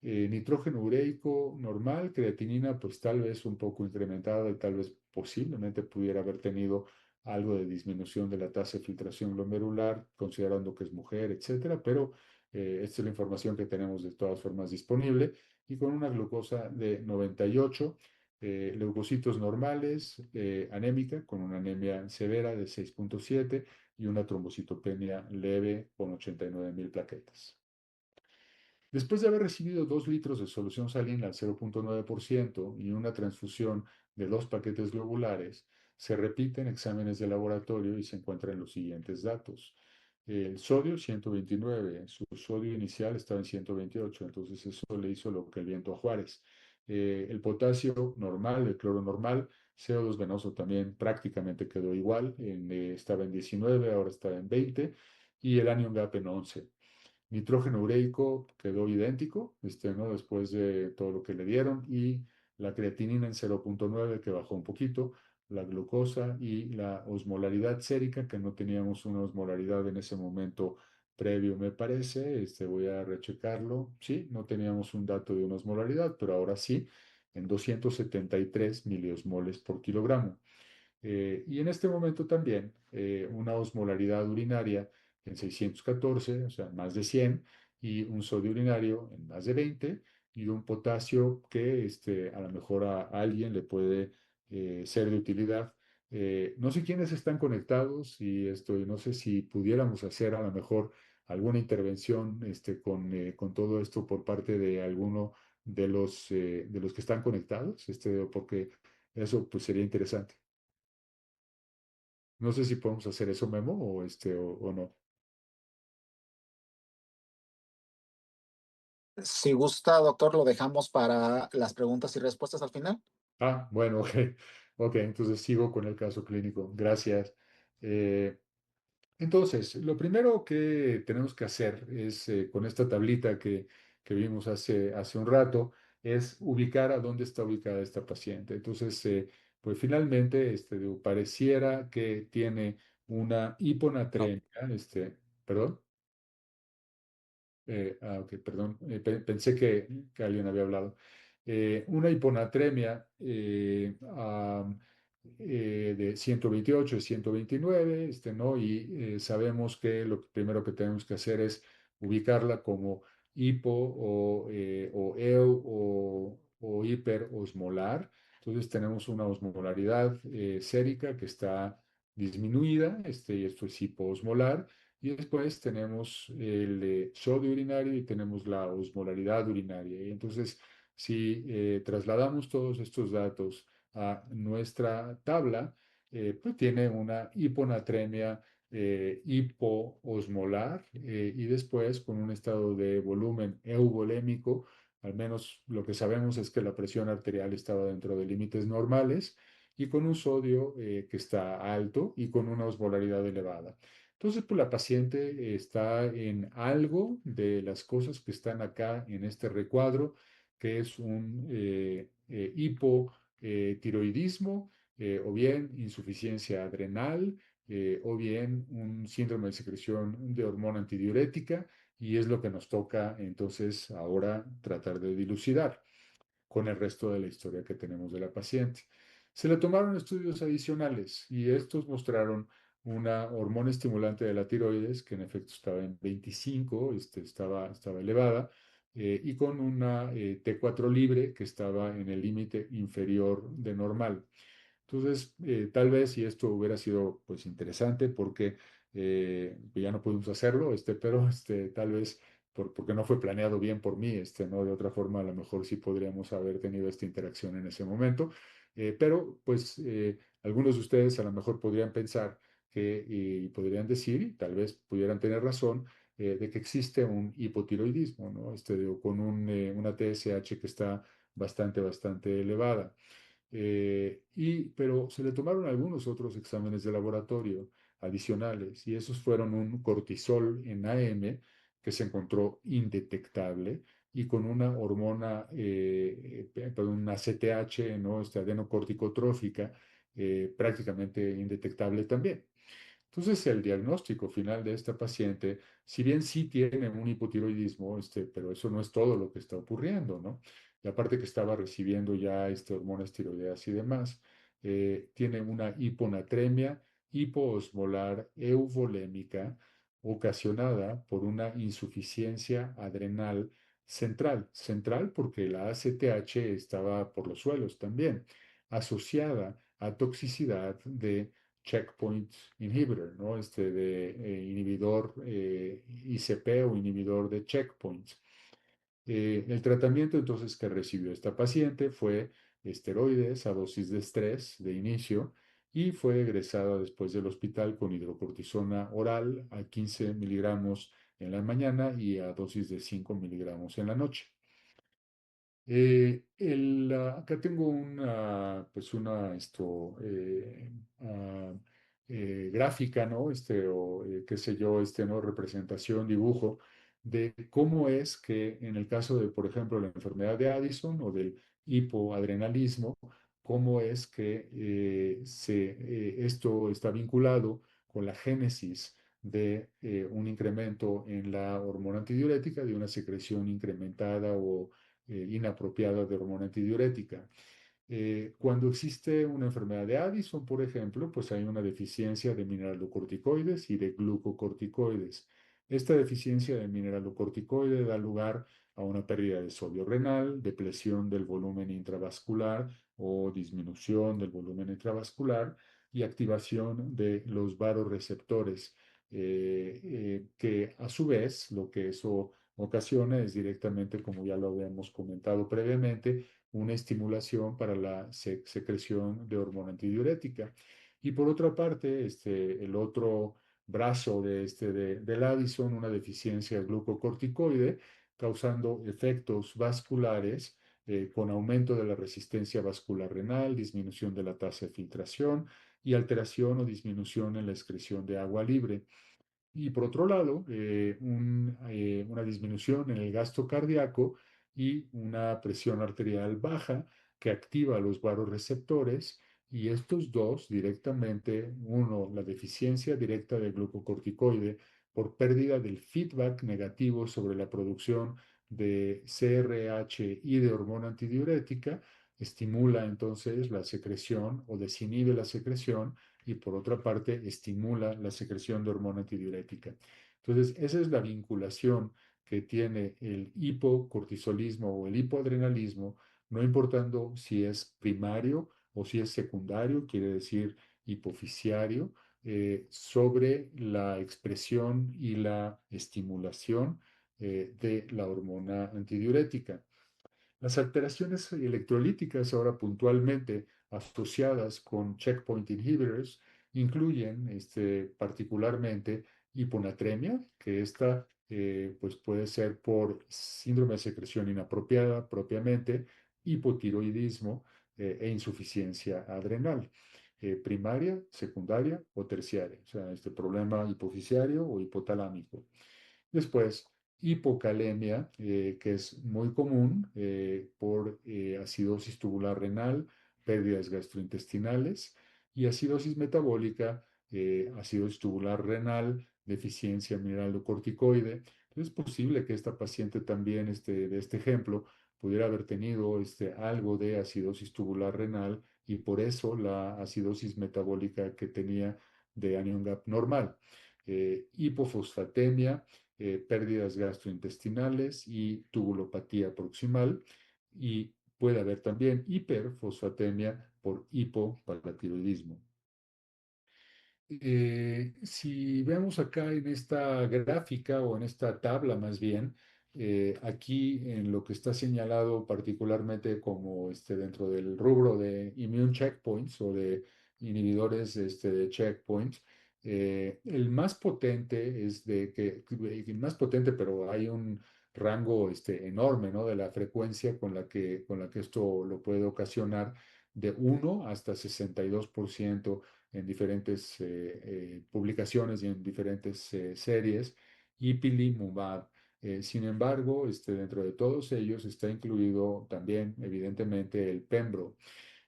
Nitrógeno ureico normal, creatinina pues tal vez un poco incrementada y tal vez posiblemente pudiera haber tenido algo de disminución de la tasa de filtración glomerular, considerando que es mujer, etcétera, pero esta es la información que tenemos de todas formas disponible y con una glucosa de 98, leucocitos normales, anémica, con una anemia severa de 6,7 y una trombocitopenia leve con 89,000 plaquetas. Después de haber recibido 2 litros de solución salina al 0,9% y una transfusión de 2 paquetes globulares, se repiten exámenes de laboratorio y se encuentran los siguientes datos. El sodio 129, su sodio inicial estaba en 128, entonces eso le hizo lo que el viento a Juárez. El potasio normal, el cloro normal, CO2 venoso también prácticamente quedó igual, estaba en 19, ahora está en 20, y el anion gap en 11. Nitrógeno ureico quedó idéntico, ¿no? Después de todo lo que le dieron, y la creatinina en 0,9 que bajó un poquito, la glucosa y la osmolaridad sérica, que no teníamos una osmolaridad en ese momento previo, me parece. Voy a rechecarlo. Sí, no teníamos un dato de una osmolaridad, pero ahora sí, en 273 miliosmoles por kilogramo. Y en este momento también una osmolaridad urinaria en 614, o sea, más de 100, y un sodio urinario en más de 20, y un potasio que a lo mejor a alguien le puede ser de utilidad. No sé quiénes están conectados y no sé si pudiéramos hacer a lo mejor alguna intervención con todo esto por parte de alguno de los que están conectados, porque eso pues sería interesante. No sé si podemos hacer eso, Memo, o no. Si gusta, doctor, lo dejamos para las preguntas y respuestas al final. Ah, bueno, ok. Ok, entonces sigo con el caso clínico. Gracias. Eh, entonces, lo primero que tenemos que hacer es, con esta tablita que vimos hace un rato, es ubicar a dónde está ubicada esta paciente. Entonces, pues finalmente, pareciera que tiene una No. hiponatremia, perdón. Ok, perdón, pensé que alguien había hablado. Una hiponatremia de 128 y 129, ¿no? Y sabemos que lo primero que tenemos que hacer es ubicarla como hipo o EO o hiperosmolar. Entonces tenemos una osmolaridad sérica que está disminuida, y esto es hipoosmolar. Y después tenemos el sodio urinario y tenemos la osmolaridad urinaria. Y entonces, si trasladamos todos estos datos a nuestra tabla, pues tiene una hiponatremia hipoosmolar, y después con un estado de volumen euvolémico. Al menos lo que sabemos es que la presión arterial estaba dentro de límites normales y con un sodio que está alto y con una osmolaridad elevada. Entonces, pues la paciente está en algo de las cosas que están acá en este recuadro, que es un hipotiroidismo, o bien insuficiencia adrenal, o bien un síndrome de secreción de hormona antidiurética, y es lo que nos toca entonces ahora tratar de dilucidar con el resto de la historia que tenemos de la paciente. Se le tomaron estudios adicionales y estos mostraron una hormona estimulante de la tiroides que en efecto estaba en 25, estaba elevada, y con una T4 libre que estaba en el límite inferior de normal. Entonces, tal vez si esto hubiera sido pues interesante porque ya no pudimos hacerlo, pero tal vez porque no fue planeado bien por mí, ¿no? De otra forma, a lo mejor sí podríamos haber tenido esta interacción en ese momento. Pero pues algunos de ustedes a lo mejor podrían pensar y podrían decir, y tal vez pudieran tener razón, de que existe un hipotiroidismo, ¿no? Con una TSH que está bastante elevada. Pero se le tomaron algunos otros exámenes de laboratorio adicionales y esos fueron un cortisol en AM que se encontró indetectable y con una hormona, perdón, una CTH, ¿no? Adenocorticotrófica, prácticamente indetectable también. Entonces, el diagnóstico final de esta paciente, si bien sí tiene un hipotiroidismo, pero eso no es todo lo que está ocurriendo, ¿no? Y aparte que estaba recibiendo ya hormonas tiroideas y demás, tiene una hiponatremia hipoosmolar euvolémica ocasionada por una insuficiencia adrenal central. Central porque la ACTH estaba por los suelos también, asociada a toxicidad de checkpoint inhibitor, ¿no? De inhibidor ICP o inhibidor de checkpoints. El tratamiento entonces que recibió esta paciente fue esteroides a dosis de estrés de inicio y fue egresada después del hospital con hidrocortisona oral a 15 miligramos en la mañana y a dosis de 5 miligramos en la noche. Acá tengo ah, gráfica, ¿no? O qué sé yo, ¿no? Representación, dibujo de cómo es que en el caso de, por ejemplo, la enfermedad de Addison o del hipoadrenalismo, cómo es que esto está vinculado con la génesis de un incremento en la hormona antidiurética, de una secreción incrementada o inapropiada de hormona antidiurética. Cuando existe una enfermedad de Addison, por ejemplo, pues hay una deficiencia de mineralocorticoides y de glucocorticoides. Esta deficiencia de mineralocorticoide da lugar a una pérdida de sodio renal, depresión del volumen intravascular o disminución del volumen intravascular y activación de los varoreceptores, que a su vez lo que eso ocasiona es directamente, como ya lo habíamos comentado previamente, una estimulación para la secreción de hormona antidiurética. Y por otra parte, el otro brazo del Addison, una deficiencia glucocorticoide, causando efectos vasculares con aumento de la resistencia vascular renal, disminución de la tasa de filtración y alteración o disminución en la excreción de agua libre. Y por otro lado, una disminución en el gasto cardíaco y una presión arterial baja que activa los vasoreceptores. Y estos dos directamente, uno, la deficiencia directa de glucocorticoide por pérdida del feedback negativo sobre la producción de CRH y de hormona antidiurética, estimula entonces la secreción o desinhibe la secreción y por otra parte estimula la secreción de hormona antidiurética. Entonces, esa es la vinculación que tiene el hipocortisolismo o el hipoadrenalismo no importando si es primario o si es secundario, quiere decir hipofisiario, sobre la expresión y la estimulación de la hormona antidiurética. Las alteraciones electrolíticas, ahora puntualmente asociadas con checkpoint inhibitors, incluyen particularmente hiponatremia, que esta pues puede ser por síndrome de secreción inapropiada propiamente, hipotiroidismo e insuficiencia adrenal, primaria, secundaria o terciaria, o sea, este problema hipofisiario o hipotalámico. Después, hipocalemia, que es muy común por acidosis tubular renal, pérdidas gastrointestinales y acidosis metabólica, acidosis tubular renal, deficiencia mineralocorticoide. Entonces es posible que esta paciente también, de este ejemplo, pudiera haber tenido algo de acidosis tubular renal y por eso la acidosis metabólica que tenía de anion gap normal. Hipofosfatemia, pérdidas gastrointestinales y tubulopatía proximal. Y puede haber también hiperfosfatemia por hipoparatiroidismo. Si vemos acá en esta gráfica o en esta tabla más bien, aquí en lo que está señalado particularmente como dentro del rubro de immune checkpoints o de inhibidores de checkpoints, el más potente es el más potente, pero hay un rango enorme, ¿no? De la frecuencia con la que esto lo puede ocasionar de 1 hasta 62% en diferentes publicaciones y en diferentes series, ipilimumab. Sin embargo, dentro de todos ellos está incluido también, evidentemente, el pembro.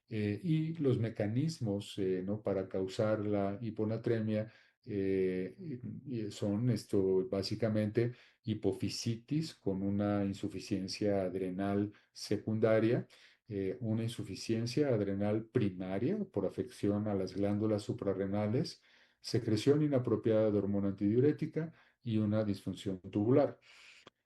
Y los mecanismos, ¿no? Para causar la hiponatremia son básicamente hipofisitis con una insuficiencia adrenal secundaria, una insuficiencia adrenal primaria por afección a las glándulas suprarrenales, secreción inapropiada de hormona antidiurética y una disfunción tubular.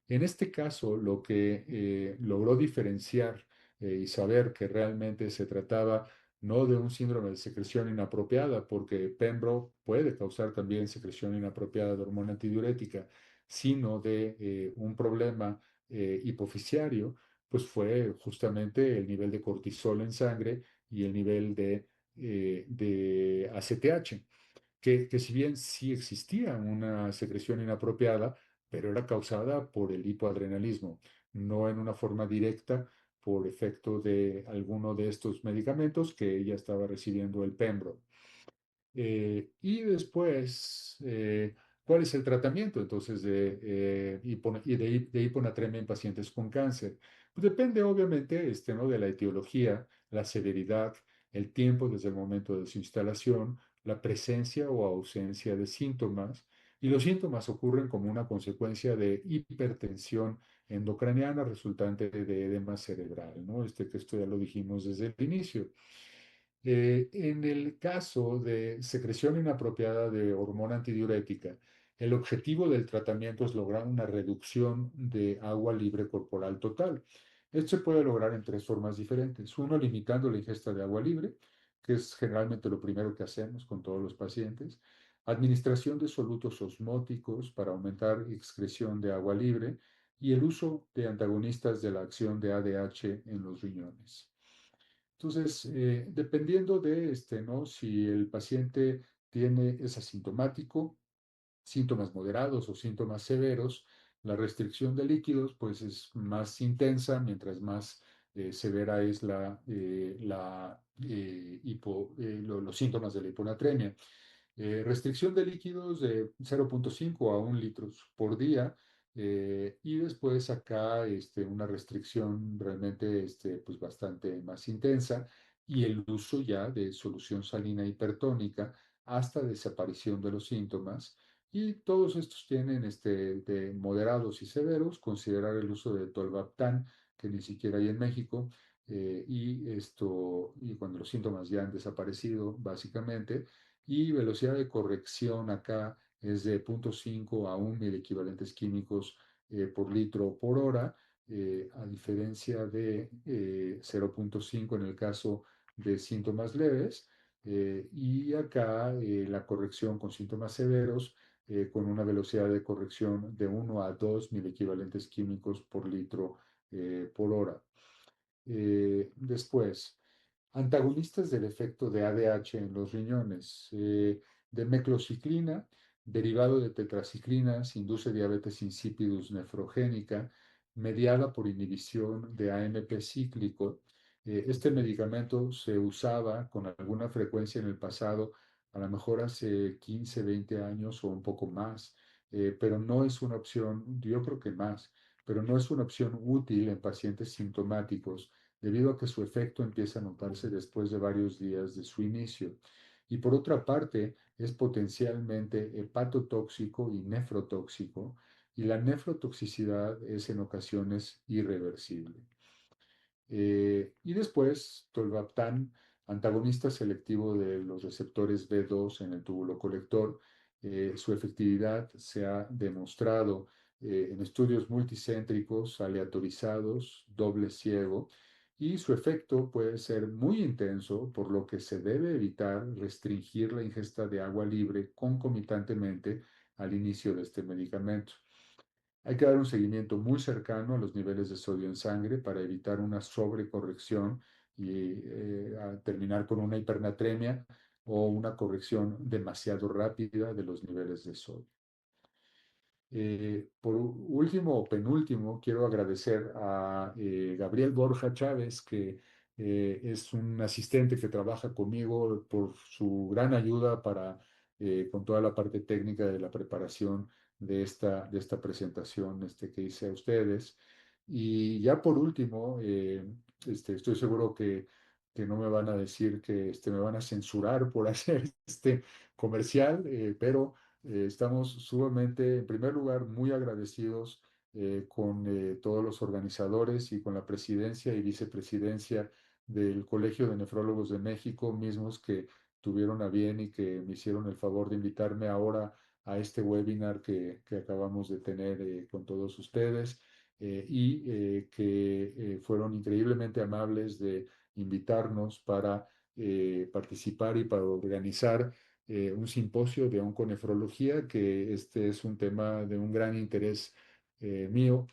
En este caso, lo que logró diferenciar y saber que realmente se trataba no de un síndrome de secreción inapropiada, porque Pembro puede causar también secreción inapropiada de hormona antidiurética, sino de un problema hipofisiario, pues fue justamente el nivel de cortisol en sangre y el nivel de ACTH que si bien sí existía una secreción inapropiada, pero era causada por el hipoadrenalismo, no en una forma directa por efecto de alguno de estos medicamentos que ella estaba recibiendo el Pembro. Y después, ¿cuál es el tratamiento entonces de hiponatremia en pacientes con cáncer? Pues depende obviamente ¿no? de la etiología, la severidad, el tiempo desde el momento de su instalación, la presencia o ausencia de síntomas. Y los síntomas ocurren como una consecuencia de hipertensión endocraniana resultante de edema cerebral, ¿no? Que esto ya lo dijimos desde el inicio. En el caso de secreción inapropiada de hormona antidiurética, el objetivo del tratamiento es lograr una reducción de agua libre corporal total. Esto se puede lograr en tres formas diferentes. Uno, limitando la ingesta de agua libre, que es generalmente lo primero que hacemos con todos los pacientes. Administración de solutos osmóticos para aumentar excreción de agua libre y el uso de antagonistas de la acción de ADH en los riñones. Entonces, dependiendo de ¿no? Si el paciente es asintomático, síntomas moderados o síntomas severos, la restricción de líquidos pues es más intensa, mientras más severa es los síntomas de la hiponatremia. Restricción de líquidos de 0,5 a 1 litros por día. Y después acá una restricción realmente pues bastante más intensa y el uso ya de solución salina hipertónica hasta desaparición de los síntomas. Y todos estos tienen de moderados y severos, considerar el uso de tolvaptan, que ni siquiera hay en México, y cuando los síntomas ya han desaparecido, básicamente, y velocidad de corrección acá es de 0,5 a 1 mil equivalentes químicos por litro por hora. a diferencia de 0,5 en el caso de síntomas leves, y acá la corrección con síntomas severos con una velocidad de corrección de 1 a 2 milequivalentes químicos por litro por hora. Después, antagonistas del efecto de ADH en los riñones. De meclociclina, derivado de tetraciclinas, induce diabetes insipidus nefrogénica, mediada por inhibición de AMP cíclico. Este medicamento se usaba con alguna frecuencia en el pasado, a lo mejor hace 15, 20 años o un poco más, pero no es una opción, yo creo que más, pero no es una opción útil en pacientes sintomáticos debido a que su efecto empieza a notarse después de varios días de su inicio. Y por otra parte, es potencialmente hepatotóxico y nefrotóxico, y la nefrotoxicidad es en ocasiones irreversible. Y después, tolvaptan, antagonista selectivo de los receptores B2 en el túbulo colector. Su efectividad se ha demostrado en estudios multicéntricos, aleatorizados, doble ciego, y su efecto puede ser muy intenso, por lo que se debe evitar restringir la ingesta de agua libre concomitantemente al inicio de este medicamento. Hay que dar un seguimiento muy cercano a los niveles de sodio en sangre para evitar una sobrecorrección y terminar con una hipernatremia o una corrección demasiado rápida de los niveles de sodio. Por último o penúltimo, quiero agradecer a Gabriel Borja Chávez, que es un asistente que trabaja conmigo por su gran ayuda con toda la parte técnica de la preparación de esta presentación que hice a ustedes. Y ya por último, estoy seguro que no me van a decir que me van a censurar por hacer este comercial, pero estamos sumamente, en primer lugar, muy agradecidos con todos los organizadores y con la presidencia y vicepresidencia del Colegio de Nefrólogos de México, mismos que tuvieron a bien y que me hicieron el favor de invitarme ahora a este webinar que acabamos de tener con todos ustedes, y que fueron increíblemente amables de invitarnos para participar y para organizar un simposio de onconefrología, que este es un tema de un gran interés mío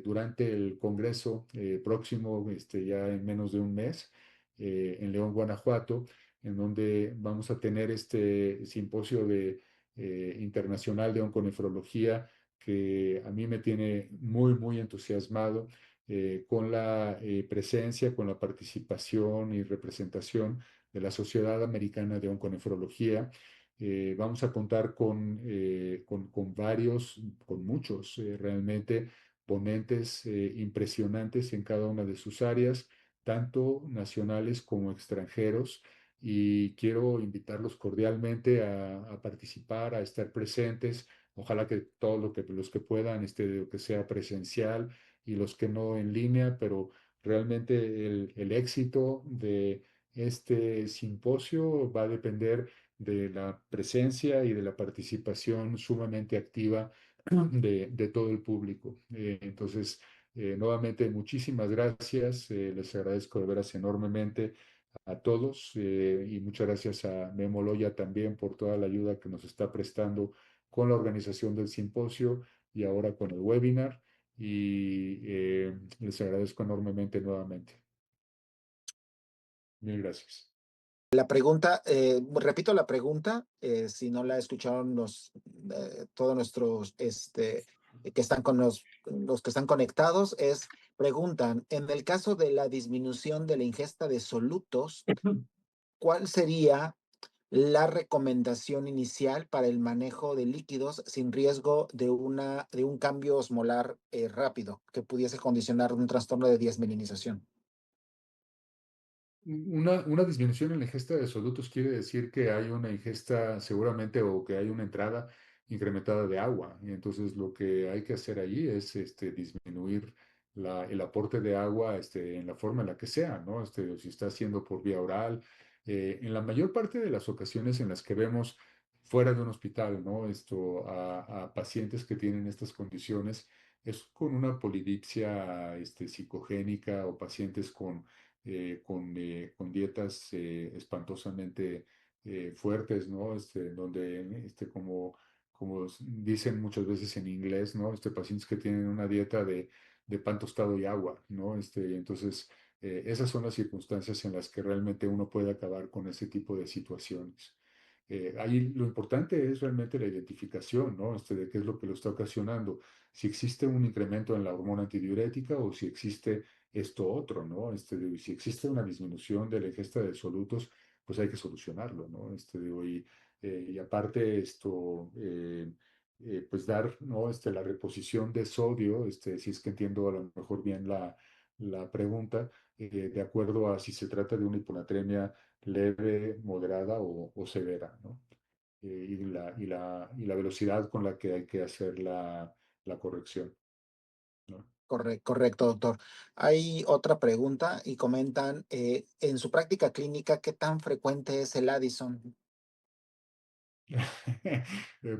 durante el congreso próximo, ya en menos de un mes, en León, Guanajuato, en donde vamos a tener este simposio internacional de onconefrología que a mí me tiene muy, muy entusiasmado, con la presencia, con la participación y representación de la Sociedad Americana de Onconefrología. Vamos a contar con varios, con muchos realmente ponentes impresionantes en cada una de sus áreas, tanto nacionales como extranjeros. Y quiero invitarlos cordialmente a participar, a estar presentes. Ojalá que todos los que puedan, lo que sea presencial y los que no en línea, pero realmente el éxito de este simposio va a depender de la presencia y de la participación sumamente activa de todo el público. Entonces, nuevamente, muchísimas gracias. Les agradezco de veras enormemente a todos, y muchas gracias a Memo Loya también por toda la ayuda que nos está prestando con la organización del simposio y ahora con el webinar. Y les agradezco enormemente nuevamente. Mil gracias. La pregunta, repito la pregunta, si no la escucharon todos nuestros, que están con los que están conectados, preguntan, en el caso de la disminución de la ingesta de solutos, ¿cuál sería la recomendación inicial para el manejo de líquidos sin riesgo de un cambio osmolar rápido que pudiese condicionar un trastorno de desmielinización? Una disminución en la ingesta de solutos quiere decir que hay una ingesta seguramente o que hay una entrada incrementada de agua. Y entonces lo que hay que hacer allí es disminuir el aporte de agua en la forma en la que sea, ¿no? Si está haciendo por vía oral. En la mayor parte de las ocasiones en las que vemos fuera de un hospital, ¿no? A pacientes que tienen estas condiciones, es con una polidipsia psicogénica o pacientes con dietas espantosamente fuertes, ¿no? Donde, como dicen muchas veces en inglés, ¿no? Pacientes que tienen una dieta de pan tostado y agua, ¿no? Entonces, esas son las circunstancias en las que realmente uno puede acabar con ese tipo de situaciones. Ahí lo importante es realmente la identificación, ¿no? De qué es lo que lo está ocasionando. Si existe un incremento en la hormona antidiurética o si existe esto otro, ¿no? Si existe una disminución de la ingesta de solutos, pues hay que solucionarlo, ¿no? Y aparte pues dar, ¿no? La reposición de sodio, si es que entiendo a lo mejor bien la pregunta, de acuerdo a si se trata de una hiponatremia leve, moderada o severa, ¿no? Y la velocidad con la que hay que hacer la corrección, ¿no? Correcto, doctor. Hay otra pregunta y comentan, en su práctica clínica, ¿qué tan frecuente es el Addison?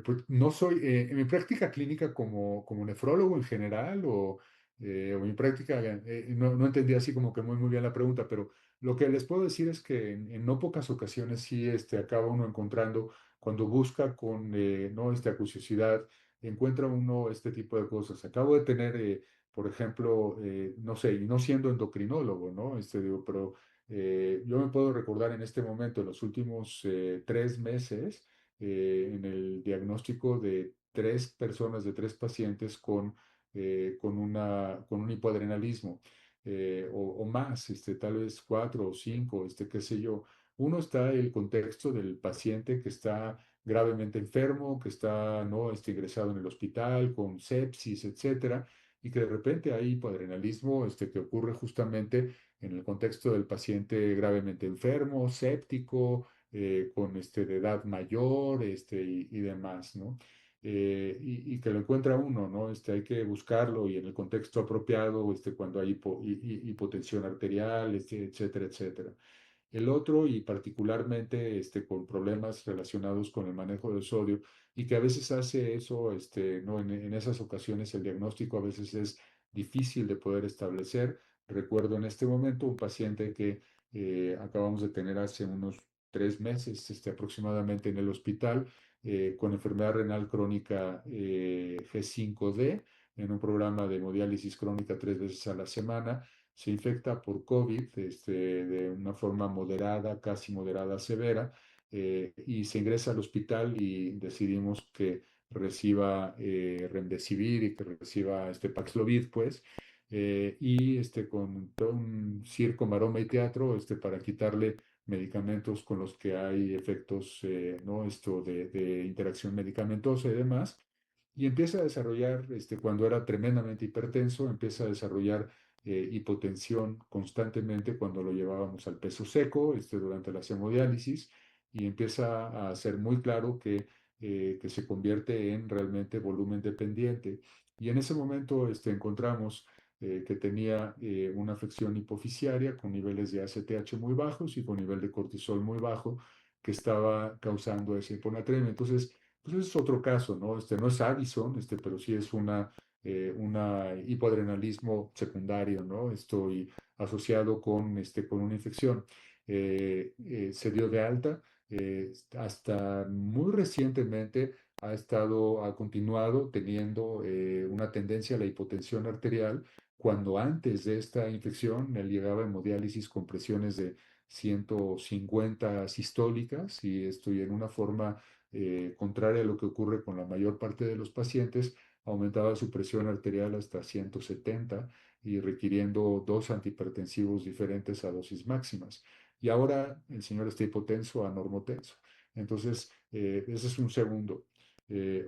Pues no soy, en mi práctica clínica como nefrólogo en general o mi práctica, no entendí así como que muy bien la pregunta, pero lo que les puedo decir es que en no pocas ocasiones sí acaba uno encontrando, cuando busca con no, acuciosidad, encuentra uno este tipo de cosas. Acabo de tener, por ejemplo, no sé, y no siendo endocrinólogo, ¿no? Pero yo me puedo recordar en este momento, en los últimos 3 meses, en el diagnóstico de 3 personas, de 3 pacientes con un hipoadrenalismo, o más, tal vez 4 o 5, qué sé yo. Uno está el contexto del paciente que está gravemente enfermo, que está, ¿no? Ingresado en el hospital con sepsis, etcétera, y que de repente hay hipoadrenalismo, que ocurre justamente en el contexto del paciente gravemente enfermo, séptico, de edad mayor, y demás, ¿no? Y que lo encuentra uno, ¿no? Hay que buscarlo y en el contexto apropiado, cuando hay hipotensión arterial, etcétera, etcétera. El otro, y particularmente con problemas relacionados con el manejo del sodio, y que a veces hace eso, ¿no? En esas ocasiones el diagnóstico a veces es difícil de poder establecer. Recuerdo en este momento un paciente que acabamos de tener hace unos 3 meses, aproximadamente en el hospital, con enfermedad renal crónica G5D, en un programa de hemodiálisis crónica 3 veces a la semana. Se infecta por COVID, de una forma moderada, casi moderada severa, y se ingresa al hospital y decidimos que reciba Remdesivir y que reciba Paxlovid, pues, y con todo un circo, maroma y teatro, para quitarle medicamentos con los que hay efectos, ¿no? De interacción medicamentosa y demás. Y empieza a desarrollar, cuando era tremendamente hipertenso, empieza a desarrollar hipotensión constantemente cuando lo llevábamos al peso seco, durante la hemodiálisis, y empieza a ser muy claro que se convierte en realmente volumen dependiente. Y en ese momento encontramos que tenía una afección hipofisiaria con niveles de ACTH muy bajos y con nivel de cortisol muy bajo, que estaba causando esa hiponatremia. Entonces, pues ese es otro caso, ¿no? No es Addison, pero sí es una hipoadrenalismo secundario, ¿no? Estoy asociado con una infección. Se dio de alta, hasta muy recientemente ha continuado teniendo una tendencia a la hipotensión arterial, cuando antes de esta infección él llegaba a hemodiálisis con presiones de 150 sistólicas, y estoy en una forma contraria a lo que ocurre con la mayor parte de los pacientes, aumentaba su presión arterial hasta 170 y requiriendo dos antihipertensivos diferentes a dosis máximas. Y ahora el señor está hipotenso a normotenso. Entonces, ese es un segundo.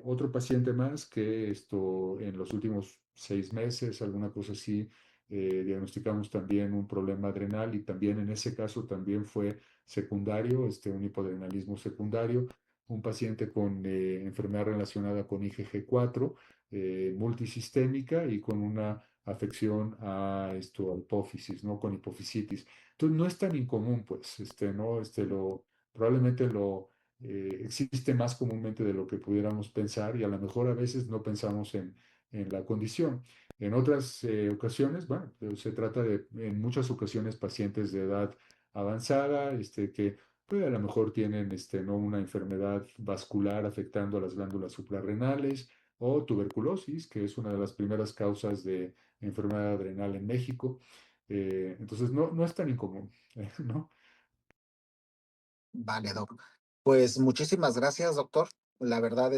Otro paciente más que en los últimos 6 meses, alguna cosa así, diagnosticamos también un problema adrenal, y también en ese caso también fue secundario, un hipoadrenalismo secundario, un paciente con enfermedad relacionada con IgG4, multisistémica y con una afección a hipófisis, ¿no? Con hipofisitis. Entonces no es tan incomún, pues, ¿no? Probablemente existe más comúnmente de lo que pudiéramos pensar, y a lo mejor a veces no pensamos en la condición. En otras ocasiones, bueno, se trata de, en muchas ocasiones, pacientes de edad avanzada, que pues, a lo mejor tienen ¿no? una enfermedad vascular afectando a las glándulas suprarrenales o tuberculosis, que es una de las primeras causas de enfermedad adrenal en México. Entonces, no es tan incomún, ¿no? Vale, doc. Pues muchísimas gracias, doctor. La verdad,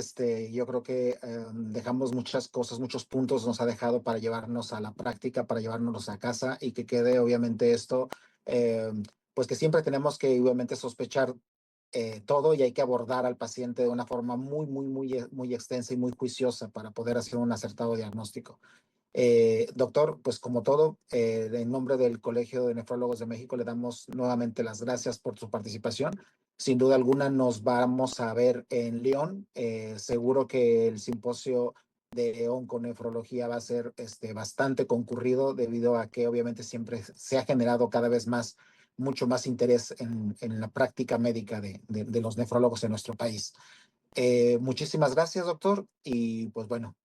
yo creo que dejamos muchas cosas, muchos puntos nos ha dejado para llevarnos a la práctica, para llevárnoslos a casa y que quede obviamente esto, eh, pues que siempre tenemos que obviamente sospechar todo y hay que abordar al paciente de una forma muy extensa y muy juiciosa para poder hacer un acertado diagnóstico. Doctor, pues como todo, en nombre del Colegio de Nefrólogos de México le damos nuevamente las gracias por su participación. Sin duda alguna nos vamos a ver en León. Seguro que el simposio de onconefrología va a ser bastante concurrido debido a que obviamente siempre se ha generado cada vez más, mucho más interés en la práctica médica de los nefrólogos en nuestro país. Muchísimas gracias, doctor. Y pues bueno,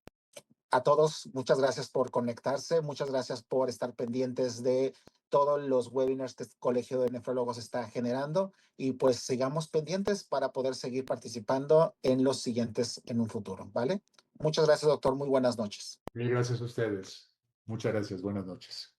a todos, muchas gracias por conectarse, muchas gracias por estar pendientes de todos los webinars que el Colegio de Nefrólogos está generando y pues sigamos pendientes para poder seguir participando en los siguientes en un futuro, ¿vale? Muchas gracias, doctor. Muy buenas noches. Mil gracias a ustedes. Muchas gracias. Buenas noches.